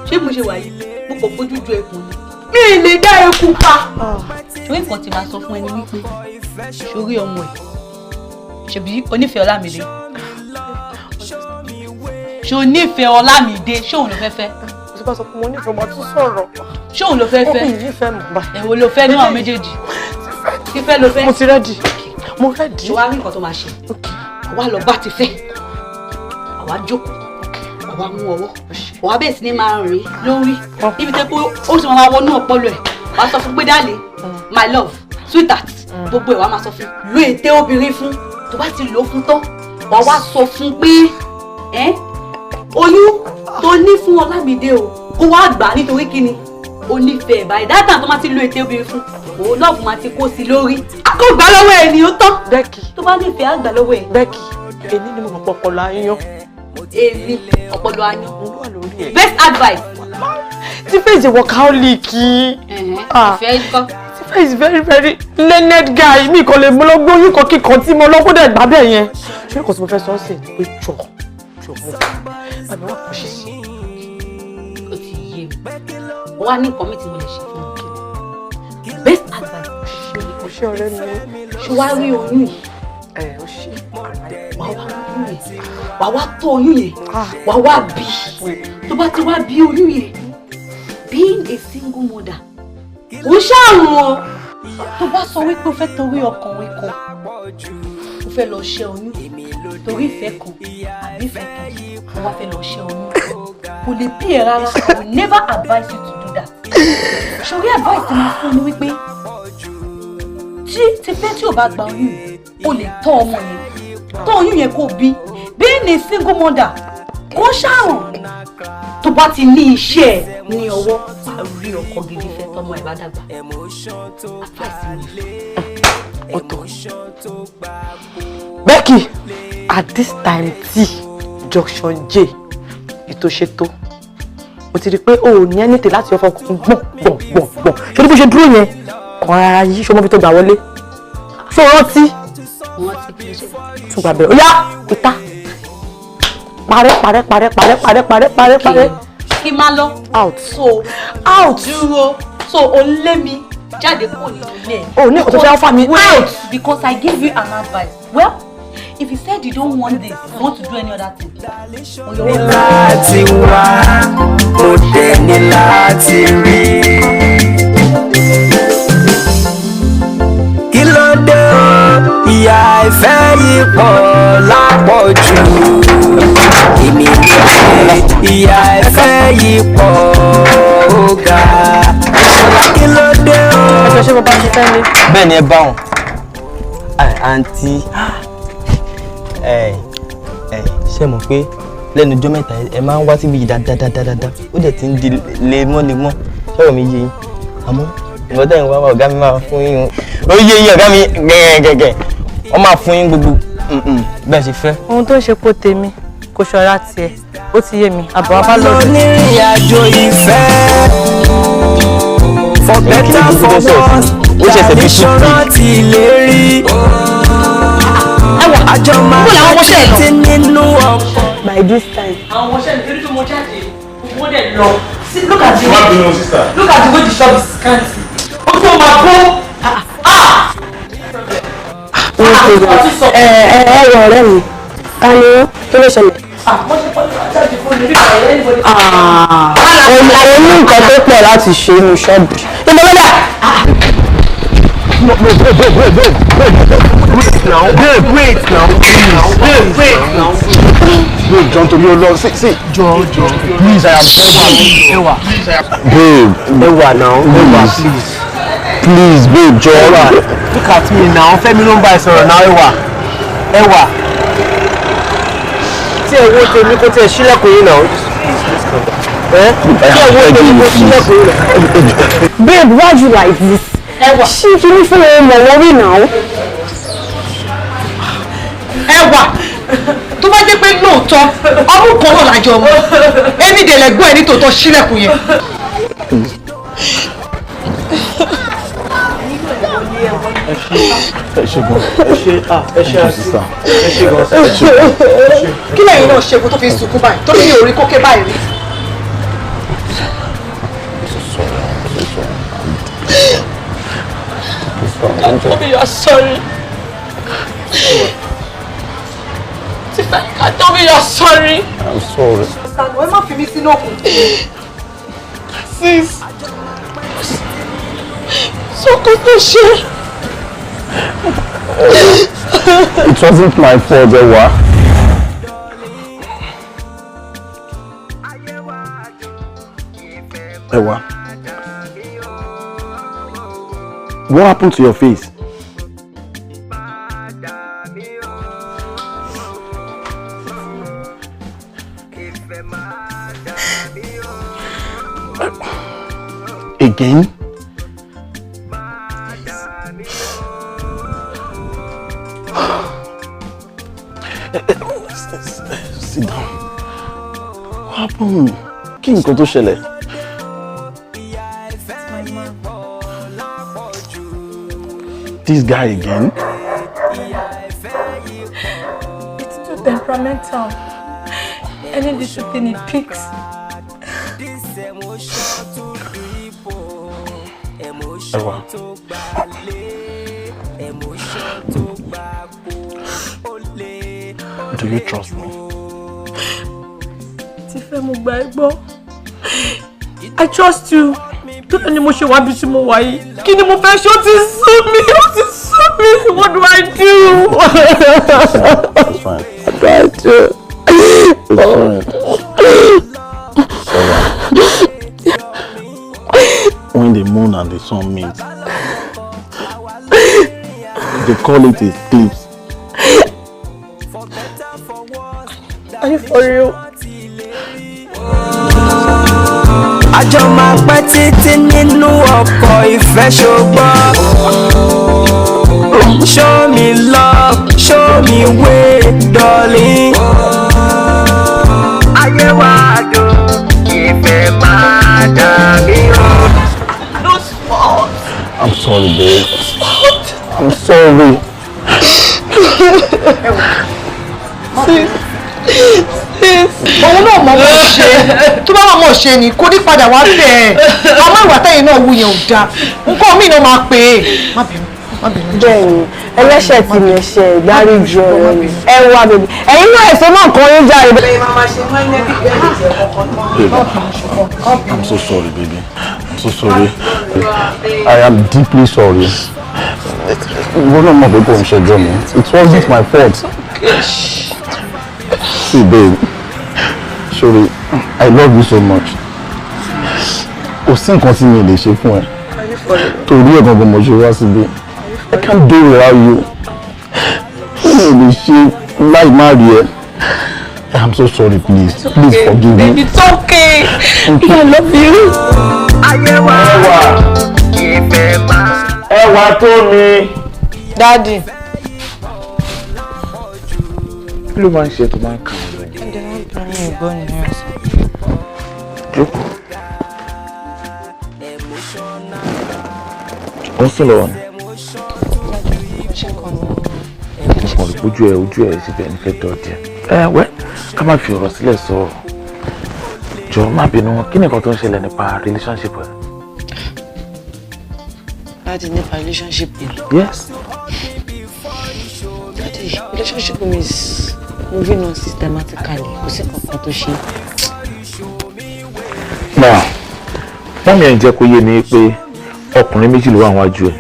ṣé mo ṣe wà yìí mo kàn fojú ju ẹkùn ni mi ì lè dá eku pa. torí nǹkan tí máa sọ fún ẹni wípé sórí ọmọ ẹ ṣèbí onífẹ̀ẹ́ Ọlámídé ṣé onífẹ̀ẹ́ Ọlámídé ṣé òun ló fẹ́ fẹ́. mo ti bá sọ pé mo nífẹ̀ẹ́ ọmọ tó sọ̀rọ̀. ṣé òun ló fẹ́ fẹ́. ó kì í nífẹ̀ẹ́ mọ̀ bá. èwo ló fẹ́ ní àwọn méjèèjì. fífẹ́ ló fẹ́. mo ti rẹ́dì mo rẹ́dì. ṣé wàá rí nǹkan tó máa ṣe àwa lọ bá ti fẹ́ àwa jókòó àwa mú ọwọ́ àwa bẹ́ẹ̀ sì ni máa rìn lórí ibi tẹ́ pé ó sì máa wọnú ọpọlọ ẹ̀ wàá sọ fún pé dáàlì my love sweetheart gbogbo ẹ̀ wàá máa sọ fún lo ète obìnrin fún tó bá ti lò ó fún tán wàá wá sọ fún pé oyún tó ní fún Ọlámídé o kó wá gbà nítorí kíni o nífẹ̀ẹ́ báyìí dáadáa tó máa ti lo ète obìnrin fún òun lọ́ọ̀bù máa ti kó sí lórí kó gbà lọ́wọ́ ẹ̀ ní ó tán Bẹ́ẹ̀kì tó bá nífẹ̀ẹ́ àgbà lọ́wọ́ ẹ̀. Bẹ́ẹ̀kì èmi ni mo mọ̀ pọ̀pọ̀lọ ayán. èmi ọpọlọ ayán best advice. Tife is a workaholic. ìfẹ́ kọ́. Tife is very very learned guy mi kò lè mú lọ gbóyún kan kíkan tí mo lọ́gbọ́dọ̀ ẹ̀gbá bẹ́ẹ̀ yẹn ṣé kò sí mo fẹ́ sọ ọ́ sí pé jọ mo bàbá wa kò ṣe sí. ó ti yé mi wọ́n á ní nǹkan mi tí mo lè ṣe fún un best advice. o ṣe ọ̀rẹ́ mi. ṣé wàá rí oyún yìí. o ṣe wà wá tọ́ oyún yẹn wà wá bí tó bá ti wá bí oyún yẹn being a single mother ó ṣàrùn o tó bá sọ wípé o fẹ́ torí ọkùnrin kan o fẹ́ lọ ṣẹ́ oyún torí ìfẹ́ kan àbí ìfẹ́ kan o wá fẹ́ lọ ṣẹ́ oyún kò lè bí ẹ rárá. I will never advise you to do that. ṣòrí advice máa fún mi wípé tí fẹ́ tí o bá gba oyún o lè tọ́ ọmọ yẹn tọ́ oyún yẹn kó bí being a single mother kó ṣàrùn tó bá ti ní iṣẹ́ ẹ̀ ní ọwọ́ rí ọkọ gidi fẹ́ tọ́mọ ẹ̀ bá dàgbà. Becky, at this time junction J ètò ṣètò mo ti rí pé o ò ní anything láti ọfọ gbọ̀n ṣé ní bó ṣe dúró yẹn kan rárá yí ṣọmọ bí tó gbà wọlé ṣó rántí tún gbà bẹ́ẹ̀ ó yá ìta parẹ́. kí n máa lọ. out. dúró so o lé mi jáde kúrò nínú ilé. o ní òtún fẹ́ fà mí out because I give you an advice. Well, if you said you don't want this, you want to do any other thing. Ní láti wá, ó dé ní láti rí. Kí ló dé o, ìyà ìfẹ́ yìí pọ̀ lápọ̀jù. Èmi ló dé, ìyà ìfẹ́ yìí pọ̀ ó ga. Kí ló dé o. Ẹ̀jọ̀ ṣé bàbá ti fẹ́ mi? Bẹ́ẹ̀ ni ẹ bá wọn. Àǹtí ṣe mọ̀ pé lẹ́nu ọjọ́ mẹ́ta ẹ máa ń wá síbi yìí dáadáa ó dẹ̀ ti ń di lemọ́lemọ́ ṣọ́rọ̀ mi yé yín àmọ́ ìwọ́n tẹ̀yìn wá ọ̀gá mi máa fún yín ó yé yín ọ̀gá mi gẹ̀gẹ̀gẹ̀ wọ́n máa fún yín gbogbo bẹ́ẹ̀ ṣe fẹ́. ohun tó ń ṣe pò tèmi kò ṣọ́ra tiẹ̀ ó ti yé mi àbọ̀ abá lọ́dún. Onírìn àjò ìfẹ́ for better for worse traditional ti lè rí. Àjọ máa ń ṣe nínú ọkọ̀. By this time. Àwọn ọmọọṣẹ́ mi torí tó mọ jáde owó dẹ̀ lọ. Look at the way the shop is scanty. Ó tún máa bó. Ẹ̀rọ ọ̀rẹ́ mi ká ní kí ló ṣẹlẹ̀. Òun ní nǹkan tó pọ̀ láti ṣe inú ṣọ́ọ̀bù. Ìmọ̀lẹ́dà. Wait now. Babe, John, to your love. See, John, please, I am begging. Ewa. Babe, Ewa now. Ewa, please. Please, babe, John. Ewa, look at me now. Fẹ́mi ló ń bá ẹ sọ̀rọ̀ now, Ewa. Tí ẹ wo tèmi kó tẹ̀ sílẹ̀kùn yín náà. Tí ẹ wo tèmi kó sílẹ̀kùn yín náà. Babe, why you like this? Ewa. Ṣé kí ní fún ọmọ wọn rí náà? Ẹwà tó bá jẹ́ pé lóòótọ́ ọmú kan náà lájọ ọmọ èmi dẹ̀lẹ̀ gbọ́ ẹ ní tòótọ́ sílẹ̀kùn yẹn. Kí lẹ́yìn náà ṣe kó tó fi sunkún báyìí tó fi orí kókè báyìí rí. Tobi, you are sorry. Tobi, you are sorry. I'm sorry. Why má fi mí sínú òkun? Sis. Sọ́kò tó ṣe. It wasn't my fault, Ewa. Ewa. What happened to your face? Again? Sit down. What happened? Kí ni nǹkan tó ṣẹlẹ̀? This guy again? It's too temperamental. Any discipline it picks. Ewa. Do you trust me? Tife mo gbà ẹ́ gbọ́. I trust you. Tó ní mo ṣe wá bí tí mo wà yìí. Kí ni mo fẹ́ ṣe? Ó ti sú mi. What do I do? It's fine. What do I do? It's fine. When the moon and the sun meet, they call it eclipse. Are you for real? Àjọ máa pẹ́ títí nínú ọkọ̀ ìfẹ́ ṣùgbọ́n. Show me love, show me way, darling. Ayé wa dùn, ìfẹ́ máa dàbí o. No fault. I'm sorry, babe. I'm sorry. Òun náà mọ̀ mọ̀ ṣe tó bá wà mọ̀ ṣe ni kò ní padà wá bẹ́ẹ̀ àmọ́ ìwà tẹ́yìn náà wù yẹn ò dáa nǹkan míì náà máa pè é má bínú. Bẹ́ẹ̀ni ẹlẹ́ṣẹ̀ tí mi ṣe ìdáríjì ọ̀rọ̀ mi ẹ wá bèbí ẹ̀yin náà ẹ̀sọ́ náà kan yín jáde. I'm so sorry, baby. I'm so sorry. I am deeply sorry. Ìwọ náà mọ̀ pé kò ń ṣẹjọ́ mi. It wasn't my fault. See, babe. Sorry, I love you so much. Kò sí nǹkan tí mi lè ṣe fún ẹ. Torí ẹ̀ gangan mo ṣe wá síbí. I can't do without you. Mi ò lè ṣe láì má rí ẹ. I'm so sorry, please. Please forgive me. It's okay. I love you. Ẹwà tó mi. Daddy. Kí ló máa ń ṣe tó máa ń kà ọ́ lẹ́yìn? Ẹ̀dẹ̀ náà bá mi ìbọn nìyẹn sọ. Jókòó. Ó ń sùn lọ́wọ́ ni. Mo kàn rí ojú ẹ̀ síbẹ̀ ní fẹ́ dọ̀dẹ̀. Wẹ́ ká má fi ọ̀rọ̀ sílẹ̀ sọ̀rọ̀. Jọ̀ọ́ má bínú, kí ni nǹkan tó ń ṣẹlẹ̀ nípa relationship ẹ̀? Daddy, nípa relationship yẹn. Yes. Daddy, relationship mi is moving on systematically. Kò sí nǹkan tó ṣe. Now, wọ́n mi ẹ̀ ń jẹ́ kó yé mi pé ọkùnrin méjì ló wà níwájú ẹ̀.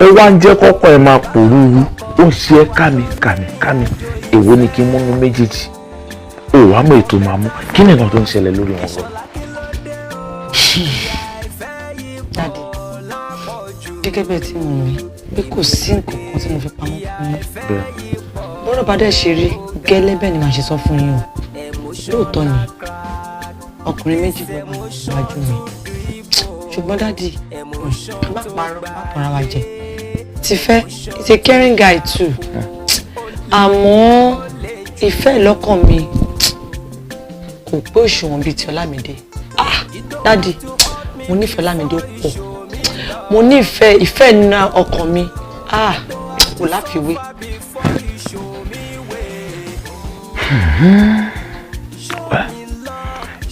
Ó wá ń jẹ́ kọ́kọ́ ẹ máa pòrúurú, ó ń ṣe ẹ́ kámi. Èwo ni kí n múnú méjèèjì? Ó wàá mọ̀ ètò máa mú. Kí ni nǹkan tó ń ṣẹlẹ̀ lórí wọn lọ? Daddy, gẹ́gẹ́ bẹ́ẹ̀ tí mo rí pé kò sí nǹkan kan tí mo fi pamọ́ fún yín. Bọ́rọ̀ bá dẹ̀ ṣe rí gẹ́lẹ́ bẹ́ẹ̀ ni màá ṣe sọ fún yín o. Lóòótọ́ ni ọkùnrin méjì ló wà níwájú mi. Ṣùgbọ́n Daddy, má parọ́, má tọ́ra wa jẹ. Tife is a caring guy too. Àmọ́ ìfẹ́ lọ́kàn mi kò pé òṣùwọ̀n bíi ti Ọlámídé. Daddy, mo nífẹ̀ẹ́ Ọlámídé pọ̀. Mo nífẹ̀ẹ́ ìfẹ́ nínú ọkàn mi. Kò láfiwé.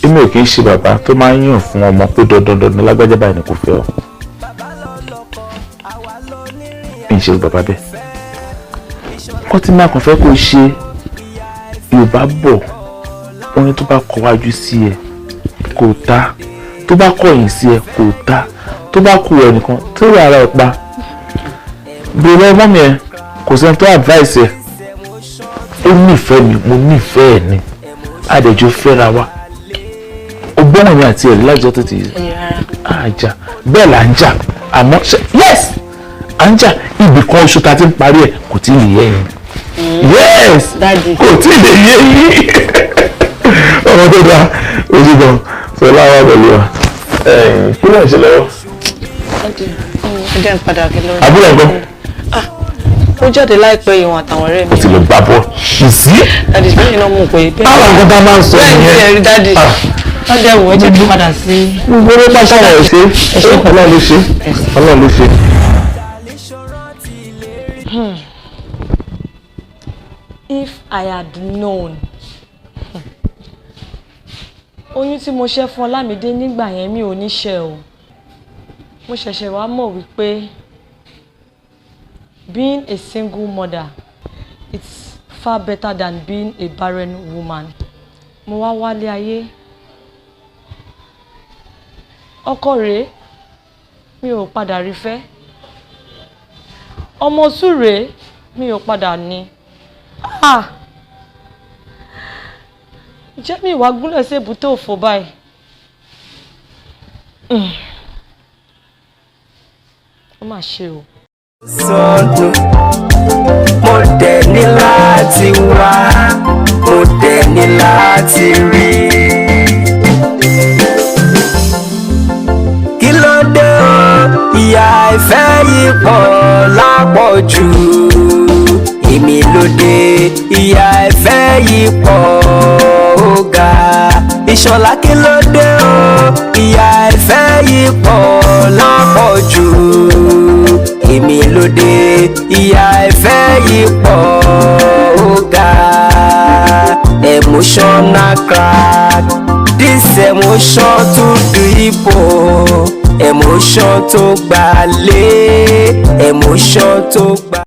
Èmi ò kì í ṣe bàbá tó máa ń yàn fún ọmọ pé dandan lágbájá báyìí ni kò fẹ́ ọ. Mi ń ṣe bàbá bẹ́ẹ̀. Wọ́n ti máa kàn fẹ́ kó ṣe Yorùbá bọ̀ wọ́n ní tó bá kọ wájú sí ẹ kò tá, tó bá kọ̀yìn sí ẹ kò tá, tó bá kú ẹ nìkan tó rí ara ẹ pa. Bèrè ọmọ mi ẹ kò sẹ́ni tó advice ẹ. Ó nífẹ̀ẹ́ mi, mo nífẹ̀ẹ́ ẹ ni. Àdẹ̀jọ́ fẹ́ra wa. Ọgbọ́n mi àti ẹ̀rí lájọ́ tó ti àjà bẹ́ẹ̀ là ń jà àmọ́ yes à ń jà ibì kan oṣù tá a ti ń parí ẹ̀ kò tí ì lè yé yín. Yes kò tí ì lè yé yín. Ọmọ tó dáa ojú gan Fọlá wà pẹ̀lú wa. Kí ló ń ṣe lọ́wọ́? Ẹjẹ́ ń padà kí lọ́rọ̀. Àbúrò ẹ̀gbọ́n. Ó jáde láìpẹ́ ìwọ̀n àtàwọn ọ̀rẹ́ mi. Ó ti lọ gbá bọ́. Ìsí. Daddy bẹ́ẹ̀ náà mú pé. Àwọn nǹkan tá a máa ń sọ nìyẹn. Bẹ́ẹ̀ ni ẹ̀rí Daddy. Lọ́dẹ̀ wò ó jẹ́ kí n padà sí. Gbogbo ló bá ṣàwọn ẹ̀ ṣe. Ọlọ́run ló ṣe. Ọlọ́run ló ṣe. If I had known. Oyún tí mo ṣẹ́ fún Ọlámídé nígbà yẹn mi ò ní ṣe o. Mo ṣẹ̀ṣẹ̀ wá mọ̀ wípé being a single mother it's far better than being a barren woman. Mo wá wálé ayé. Ọkọ rèé, mi ò padà rí fẹ́. Ọmọ súrèé, mi ò padà ní. Jẹ́ mi wá gúnlẹ̀ sí èbúté òfò báyìí. Ó mà ṣe o. Sọ́dún mo dẹ̀ ní láti wá, mo dẹ̀ ní láti rí. Kí ló dé o, ìyà ìfẹ́ yìí pọ̀ lápọ̀jù. Èmi ló dé, ìyà ìfẹ́ yìí pọ̀ ó ga. Ìṣọ̀lá kí ló dé o, ìyà ìfẹ́ yìí pọ̀ lápọ̀jù. Èmi ló dé, ìyà ìfẹ́ yìí pọ̀ ó ga. Emotional crack, this emotion too deep o. Emotion tó gbalé, emotion tó gba.